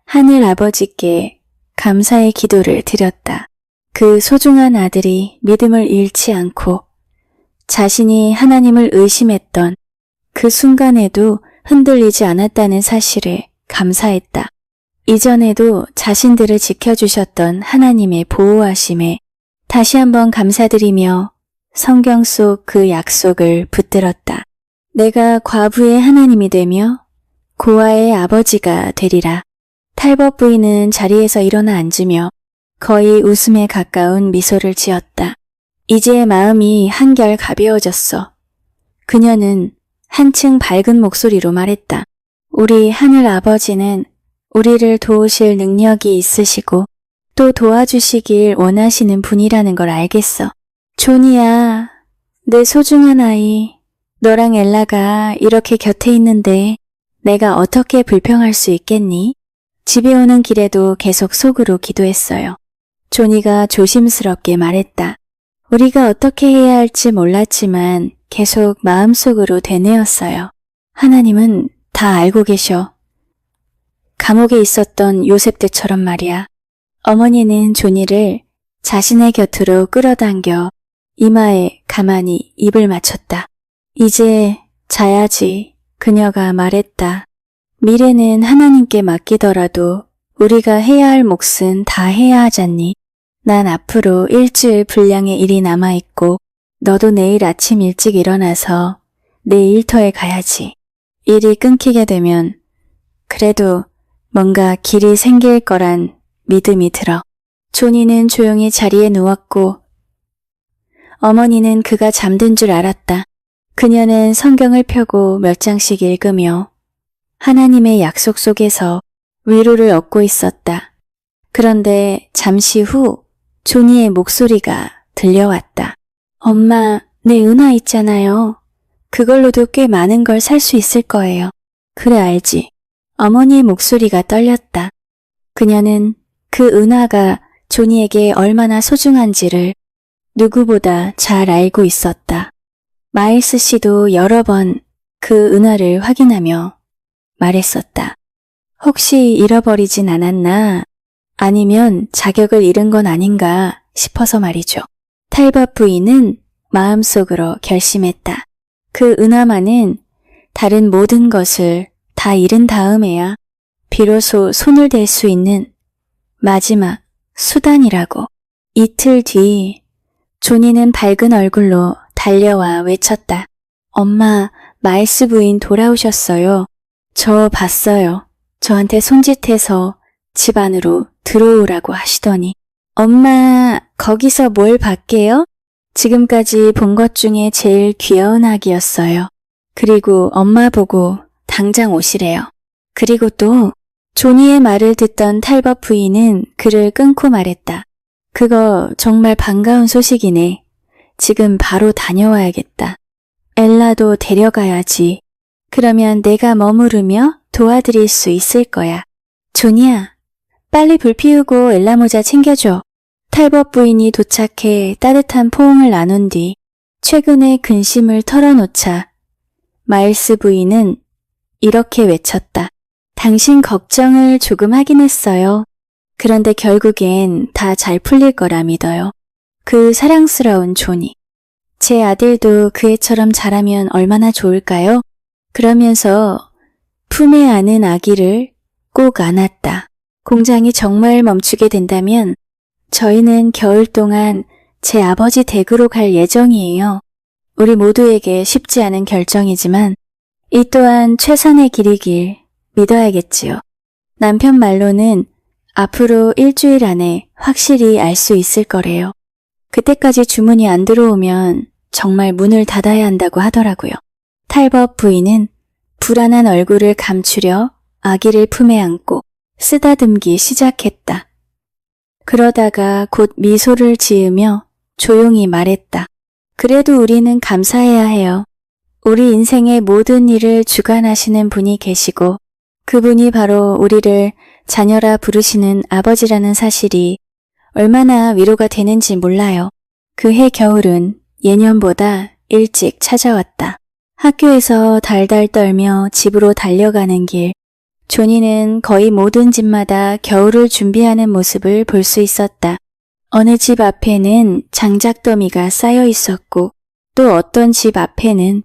하늘 아버지께 감사의 기도를 드렸다. 그 소중한 아들이 믿음을 잃지 않고 자신이 하나님을 의심했던 그 순간에도 흔들리지 않았다는 사실에 감사했다. 이전에도 자신들을 지켜주셨던 하나님의 보호하심에 다시 한번 감사드리며 성경 속 그 약속을 붙들었다. 내가 과부의 하나님이 되며 고아의 아버지가 되리라. 탈벗 부인은 자리에서 일어나 앉으며 거의 웃음에 가까운 미소를 지었다. 이제 마음이 한결 가벼워졌어. 그녀는 한층 밝은 목소리로 말했다. 우리 하늘 아버지는 우리를 도우실 능력이 있으시고 또 도와주시길 원하시는 분이라는 걸 알겠어. 존이야, 내 소중한 아이, 너랑 엘라가 이렇게 곁에 있는데 내가 어떻게 불평할 수 있겠니? 집에 오는 길에도 계속 속으로 기도했어요. 조니가 조심스럽게 말했다. 우리가 어떻게 해야 할지 몰랐지만 계속 마음속으로 되뇌었어요. 하나님은 다 알고 계셔. 감옥에 있었던 요셉 때처럼 말이야. 어머니는 조니를 자신의 곁으로 끌어당겨 이마에 가만히 입을 맞췄다. 이제 자야지. 그녀가 말했다. 미래는 하나님께 맡기더라도 우리가 해야 할 몫은 다 해야 하잖니. 난 앞으로 일주일 분량의 일이 남아있고 너도 내일 아침 일찍 일어나서 내 일터에 가야지. 일이 끊기게 되면 그래도 뭔가 길이 생길 거란 믿음이 들어. 조니는 조용히 자리에 누웠고 어머니는 그가 잠든 줄 알았다. 그녀는 성경을 펴고 몇 장씩 읽으며 하나님의 약속 속에서 위로를 얻고 있었다. 그런데 잠시 후 조니의 목소리가 들려왔다. 엄마, 내 은하 있잖아요. 그걸로도 꽤 많은 걸 살 수 있을 거예요. 그래 알지. 어머니의 목소리가 떨렸다. 그녀는 그 은하가 조니에게 얼마나 소중한지를 누구보다 잘 알고 있었다. 마일스 씨도 여러 번 그 은하를 확인하며 말했었다. 혹시 잃어버리진 않았나? 아니면 자격을 잃은 건 아닌가 싶어서 말이죠. 탈벗 부인은 마음속으로 결심했다. 그 은하만은 다른 모든 것을 다 잃은 다음에야 비로소 손을 댈 수 있는 마지막 수단이라고. 이틀 뒤 조니는 밝은 얼굴로 달려와 외쳤다. 엄마, 마일스 부인 돌아오셨어요. 저 봤어요. 저한테 손짓해서 집 안으로 들어오라고 하시더니. 엄마, 거기서 뭘 봤게요? 지금까지 본 것 중에 제일 귀여운 아기였어요. 그리고 엄마 보고 당장 오시래요. 그리고 또 조니의 말을 듣던 탈벗 부인은 그를 끊고 말했다. 그거 정말 반가운 소식이네. 지금 바로 다녀와야겠다. 엘라도 데려가야지. 그러면 내가 머무르며 도와드릴 수 있을 거야. 조니야, 빨리 불 피우고 엘라 모자 챙겨줘. 탈벗 부인이 도착해 따뜻한 포옹을 나눈 뒤 최근의 근심을 털어놓자 마일스 부인은 이렇게 외쳤다. 당신 걱정을 조금 하긴 했어요. 그런데 결국엔 다 잘 풀릴 거라 믿어요. 그 사랑스러운 조니. 제 아들도 그 애처럼 자라면 얼마나 좋을까요? 그러면서 품에 안은 아기를 꼭 안았다. 공장이 정말 멈추게 된다면 저희는 겨울 동안 제 아버지 댁으로 갈 예정이에요. 우리 모두에게 쉽지 않은 결정이지만 이 또한 최선의 길이길 믿어야겠지요. 남편 말로는 앞으로 일주일 안에 확실히 알 수 있을 거래요. 그때까지 주문이 안 들어오면 정말 문을 닫아야 한다고 하더라고요. 탈벗 부인은 불안한 얼굴을 감추려 아기를 품에 안고 쓰다듬기 시작했다. 그러다가 곧 미소를 지으며 조용히 말했다. 그래도 우리는 감사해야 해요. 우리 인생의 모든 일을 주관하시는 분이 계시고 그분이 바로 우리를 자녀라 부르시는 아버지라는 사실이 얼마나 위로가 되는지 몰라요. 그해 겨울은 예년보다 일찍 찾아왔다. 학교에서 달달 떨며 집으로 달려가는 길, 조니는 거의 모든 집마다 겨울을 준비하는 모습을 볼 수 있었다. 어느 집 앞에는 장작더미가 쌓여 있었고 또 어떤 집 앞에는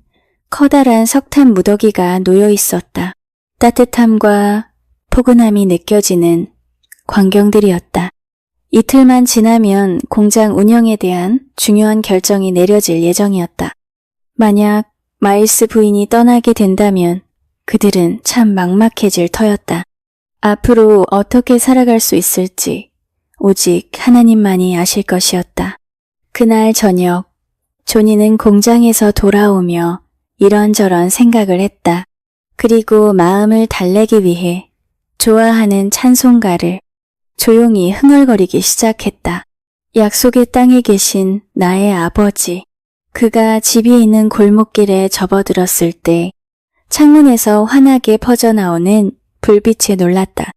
커다란 석탄 무더기가 놓여 있었다. 따뜻함과 포근함이 느껴지는 광경들이었다. 이틀만 지나면 공장 운영에 대한 중요한 결정이 내려질 예정이었다. 만약 마일스 부인이 떠나게 된다면 그들은 참 막막해질 터였다. 앞으로 어떻게 살아갈 수 있을지 오직 하나님만이 아실 것이었다. 그날 저녁, 조니는 공장에서 돌아오며 이런저런 생각을 했다. 그리고 마음을 달래기 위해 좋아하는 찬송가를 조용히 흥얼거리기 시작했다. 약속의 땅에 계신 나의 아버지. 그가 집 위에 있는 골목길에 접어들었을 때 창문에서 환하게 퍼져나오는 불빛에 놀랐다.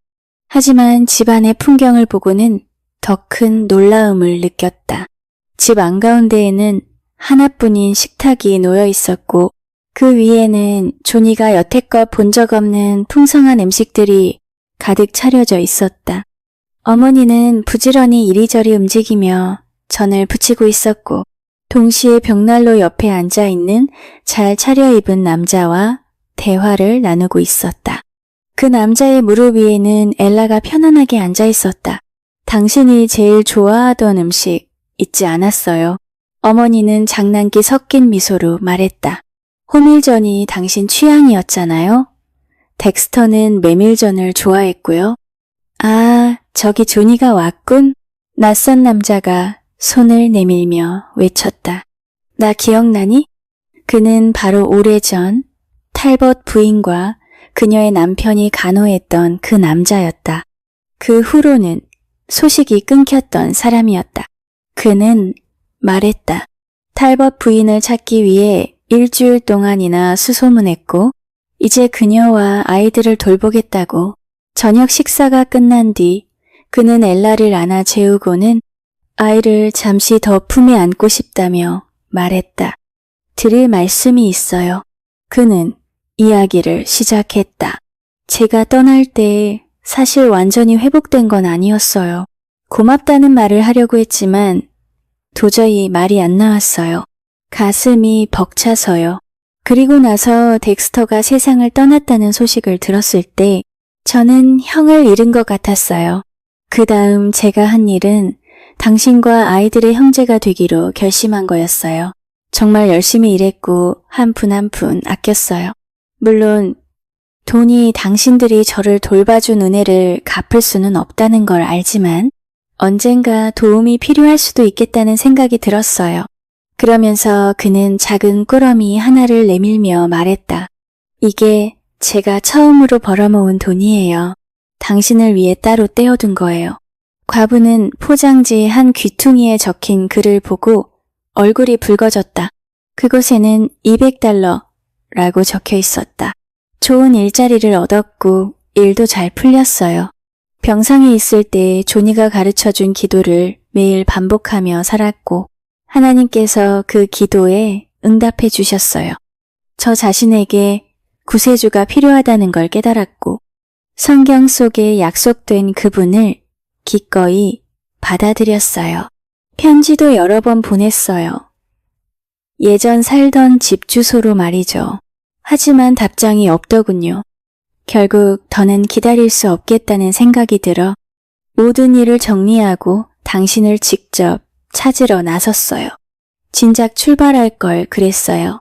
하지만 집 안의 풍경을 보고는 더 큰 놀라움을 느꼈다. 집 안가운데에는 하나뿐인 식탁이 놓여 있었고 그 위에는 조니가 여태껏 본 적 없는 풍성한 음식들이 가득 차려져 있었다. 어머니는 부지런히 이리저리 움직이며 전을 부치고 있었고 동시에 벽난로 옆에 앉아있는 잘 차려입은 남자와 대화를 나누고 있었다. 그 남자의 무릎 위에는 엘라가 편안하게 앉아있었다. 당신이 제일 좋아하던 음식 잊지 않았어요. 어머니는 장난기 섞인 미소로 말했다. 호밀전이 당신 취향이었잖아요. 덱스터는 메밀전을 좋아했고요. 아, 저기 조니가 왔군. 낯선 남자가 손을 내밀며 외쳤다. 나 기억나니? 그는 바로 오래전 탈벗 부인과 그녀의 남편이 간호했던 그 남자였다. 그 후로는 소식이 끊겼던 사람이었다. 그는 말했다. 탈벗 부인을 찾기 위해 일주일 동안이나 수소문했고 이제 그녀와 아이들을 돌보겠다고. 저녁 식사가 끝난 뒤 그는 엘라를 안아 재우고는 아이를 잠시 더 품에 안고 싶다며 말했다. 드릴 말씀이 있어요. 그는 이야기를 시작했다. 제가 떠날 때 사실 완전히 회복된 건 아니었어요. 고맙다는 말을 하려고 했지만 도저히 말이 안 나왔어요. 가슴이 벅차서요. 그리고 나서 덱스터가 세상을 떠났다는 소식을 들었을 때 저는 형을 잃은 것 같았어요. 그 다음 제가 한 일은 당신과 아이들의 형제가 되기로 결심한 거였어요. 정말 열심히 일했고 한 푼 한 푼 아꼈어요. 물론 돈이 당신들이 저를 돌봐준 은혜를 갚을 수는 없다는 걸 알지만 언젠가 도움이 필요할 수도 있겠다는 생각이 들었어요. 그러면서 그는 작은 꾸러미 하나를 내밀며 말했다. 이게 제가 처음으로 벌어모은 돈이에요. 당신을 위해 따로 떼어둔 거예요. 과부는 포장지 한 귀퉁이에 적힌 글을 보고 얼굴이 붉어졌다. 그곳에는 $200라고 적혀 있었다. 좋은 일자리를 얻었고 일도 잘 풀렸어요. 병상에 있을 때 조니가 가르쳐준 기도를 매일 반복하며 살았고 하나님께서 그 기도에 응답해 주셨어요. 저 자신에게 구세주가 필요하다는 걸 깨달았고 성경 속에 약속된 그분을 기꺼이 받아들였어요. 편지도 여러 번 보냈어요. 예전 살던 집 주소로 말이죠. 하지만 답장이 없더군요. 결국 더는 기다릴 수 없겠다는 생각이 들어 모든 일을 정리하고 당신을 직접 찾으러 나섰어요. 진작 출발할 걸 그랬어요.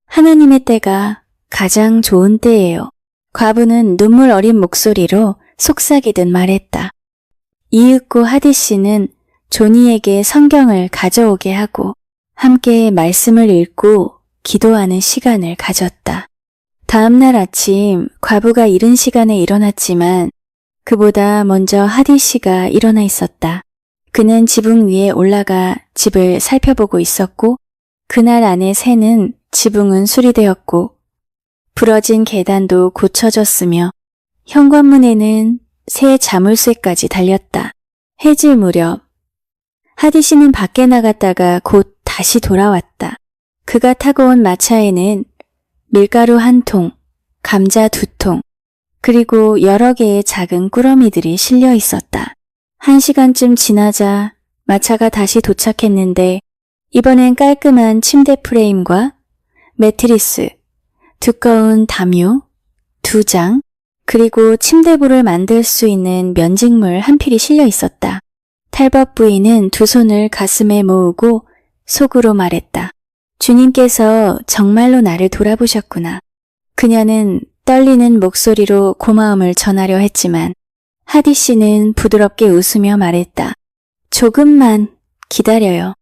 하나님의 때가 가장 좋은 때예요. 과부는 눈물 어린 목소리로 속삭이듯 말했다. 이윽고 하디 씨는 조니에게 성경을 가져오게 하고 함께 말씀을 읽고 기도하는 시간을 가졌다. 다음날 아침 과부가 이른 시간에 일어났지만 그보다 먼저 하디 씨가 일어나 있었다. 그는 지붕 위에 올라가 집을 살펴보고 있었고 그날 안에 새는 지붕은 수리되었고 부러진 계단도 고쳐졌으며 현관문에는 새 자물쇠까지 달렸다. 해질 무렵 하디 씨는 밖에 나갔다가 곧 다시 돌아왔다. 그가 타고 온 마차에는 밀가루 1통, 감자 2통, 그리고 여러 개의 작은 꾸러미들이 실려 있었다. 1시간쯤 지나자 마차가 다시 도착했는데 이번엔 깔끔한 침대 프레임과 매트리스, 두꺼운 담요, 2장, 그리고 침대볼을 만들 수 있는 면직물 한 필이 실려 있었다. 탈법 부인은 두 손을 가슴에 모으고 속으로 말했다. 주님께서 정말로 나를 돌아보셨구나. 그녀는 떨리는 목소리로 고마움을 전하려 했지만 하디 씨는 부드럽게 웃으며 말했다. 조금만 기다려요.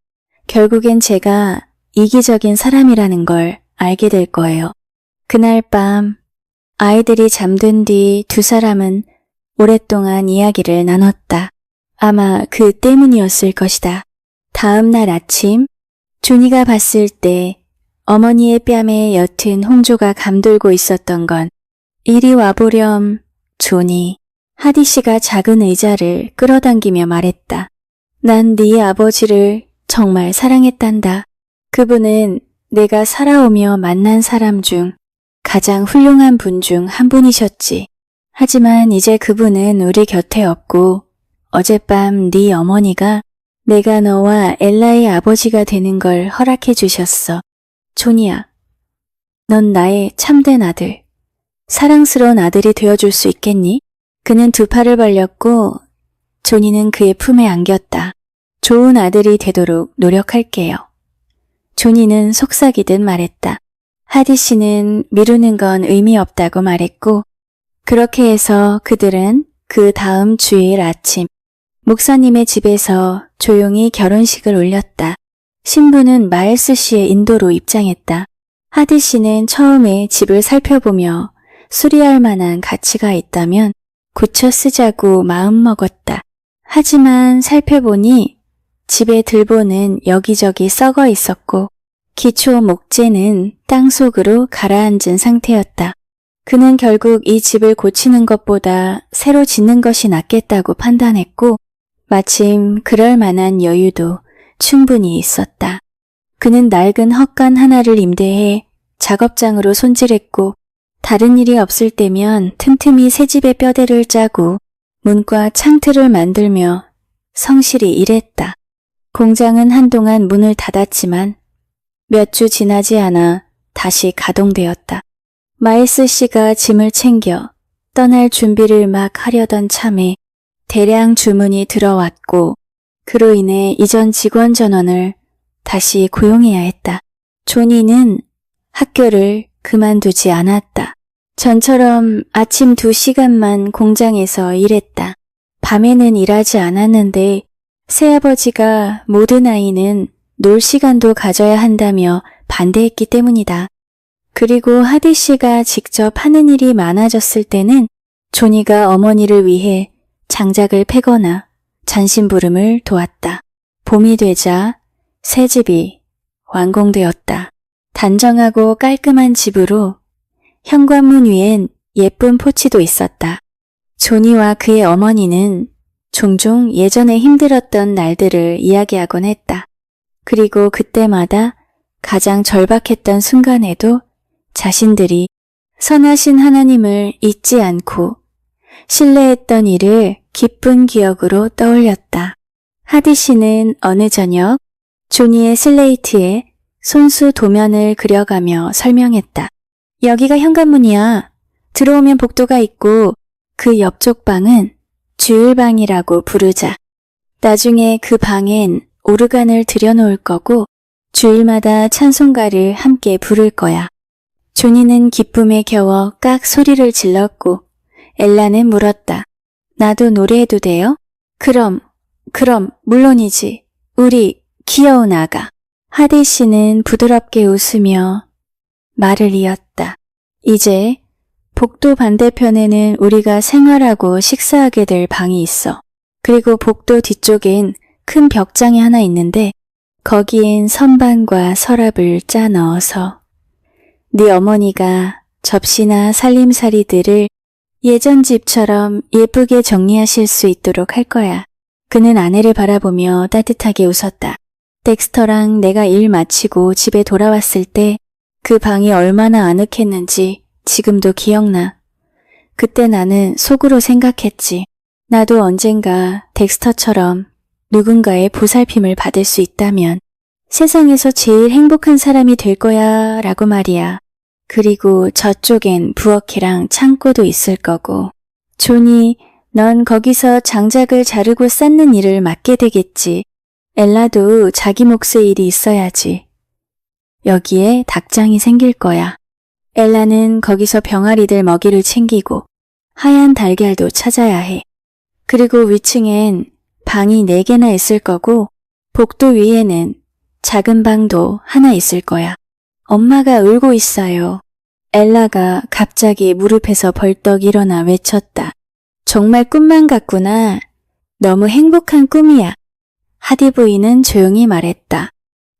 결국엔 제가 이기적인 사람이라는 걸 알게 될 거예요. 그날 밤 아이들이 잠든 뒤 두 사람은 오랫동안 이야기를 나눴다. 아마 그 때문이었을 것이다. 다음 날 아침 존이가 봤을 때 어머니의 뺨에 옅은 홍조가 감돌고 있었던 건 이리 와보렴, 존이. 하디 씨가 작은 의자를 끌어당기며 말했다. 난 네 아버지를 정말 사랑했단다. 그분은 내가 살아오며 만난 사람 중 가장 훌륭한 분 중 한 분이셨지. 하지만 이제 그분은 우리 곁에 없고 어젯밤 네 어머니가 내가 너와 엘라의 아버지가 되는 걸 허락해 주셨어. 존이야, 넌 나의 참된 아들, 사랑스러운 아들이 되어줄 수 있겠니? 그는 두 팔을 벌렸고 존이는 그의 품에 안겼다. 좋은 아들이 되도록 노력할게요. 존이는 속삭이듯 말했다. 하디 씨는 미루는 건 의미 없다고 말했고 그렇게 해서 그들은 그 다음 주일 아침 목사님의 집에서 조용히 결혼식을 올렸다. 신부는 마일스 씨의 인도로 입장했다. 하디 씨는 처음에 집을 살펴보며 수리할 만한 가치가 있다면 고쳐 쓰자고 마음먹었다. 하지만 살펴보니 집의 들보는 여기저기 썩어 있었고 기초 목재는 땅속으로 가라앉은 상태였다. 그는 결국 이 집을 고치는 것보다 새로 짓는 것이 낫겠다고 판단했고 마침 그럴 만한 여유도 충분히 있었다. 그는 낡은 헛간 하나를 임대해 작업장으로 손질했고 다른 일이 없을 때면 틈틈이 새 집의 뼈대를 짜고 문과 창틀을 만들며 성실히 일했다. 공장은 한동안 문을 닫았지만 몇 주 지나지 않아 다시 가동되었다. 마일스 씨가 짐을 챙겨 떠날 준비를 막 하려던 참에 대량 주문이 들어왔고 그로 인해 이전 직원 전원을 다시 고용해야 했다. 조니는 학교를 그만두지 않았다. 전처럼 아침 2시간만 공장에서 일했다. 밤에는 일하지 않았는데 새아버지가 모든 아이는 놀 시간도 가져야 한다며 반대했기 때문이다. 그리고 하디 씨가 직접 하는 일이 많아졌을 때는 조니가 어머니를 위해 장작을 패거나 잔심부름을 도왔다. 봄이 되자 새 집이 완공되었다. 단정하고 깔끔한 집으로 현관문 위엔 예쁜 포치도 있었다. 조니와 그의 어머니는 종종 예전에 힘들었던 날들을 이야기하곤 했다. 그리고 그때마다 가장 절박했던 순간에도 자신들이 선하신 하나님을 잊지 않고 신뢰했던 일을 기쁜 기억으로 떠올렸다. 하디 씨는 어느 저녁 조니의 슬레이트에 손수 도면을 그려가며 설명했다. 여기가 현관문이야. 들어오면 복도가 있고 그 옆쪽 방은 주일방이라고 부르자. 나중에 그 방엔 오르간을 들여놓을 거고 주일마다 찬송가를 함께 부를 거야. 조니는 기쁨에 겨워 깍 소리를 질렀고 엘라는 물었다. 나도 노래해도 돼요? 그럼 물론이지. 우리 귀여운 아가. 하디 씨는 부드럽게 웃으며 말을 이었다. 이제 복도 반대편에는 우리가 생활하고 식사하게 될 방이 있어. 그리고 복도 뒤쪽엔 큰 벽장이 하나 있는데 거기엔 선반과 서랍을 짜 넣어서 네 어머니가 접시나 살림살이들을 예전 집처럼 예쁘게 정리하실 수 있도록 할 거야. 그는 아내를 바라보며 따뜻하게 웃었다. 덱스터랑 내가 일 마치고 집에 돌아왔을 때 그 방이 얼마나 아늑했는지 지금도 기억나. 그때 나는 속으로 생각했지. 나도 언젠가 덱스터처럼 누군가의 보살핌을 받을 수 있다면 세상에서 제일 행복한 사람이 될 거야 라고 말이야. 그리고 저쪽엔 부엌이랑 창고도 있을 거고. 존이, 넌 거기서 장작을 자르고 쌓는 일을 맡게 되겠지. 엘라도 자기 몫의 일이 있어야지. 여기에 닭장이 생길 거야. 엘라는 거기서 병아리들 먹이를 챙기고 하얀 달걀도 찾아야 해. 그리고 위층엔 방이 4개나 있을 거고 복도 위에는 작은 방도 하나 있을 거야. 엄마가 울고 있어요. 엘라가 갑자기 무릎에서 벌떡 일어나 외쳤다. 정말 꿈만 같구나. 너무 행복한 꿈이야. 하디 부인은 조용히 말했다.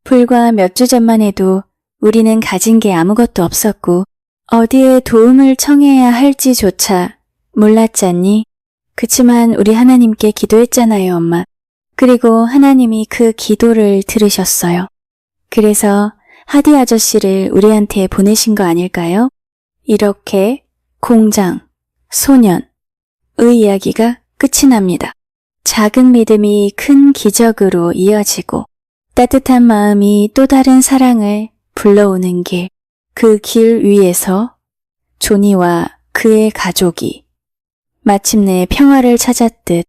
불과 몇 주 전만 해도 우리는 가진 게 아무것도 없었고 어디에 도움을 청해야 할지조차 몰랐잖니. 그치만 우리 하나님께 기도했잖아요, 엄마. 그리고 하나님이 그 기도를 들으셨어요. 그래서 하디 아저씨를 우리한테 보내신 거 아닐까요? 이렇게 공장, 소년의 이야기가 끝이 납니다. 작은 믿음이 큰 기적으로 이어지고 따뜻한 마음이 또 다른 사랑을 불러오는 길, 그 길 위에서 조니와 그의 가족이 마침내 평화를 찾았듯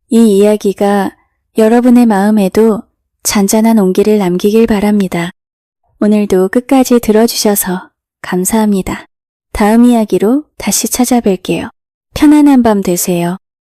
이 이야기가 여러분의 마음에도 잔잔한 온기를 남기길 바랍니다. 오늘도 끝까지 들어주셔서 감사합니다. 다음 이야기로 다시 찾아뵐게요. 편안한 밤 되세요.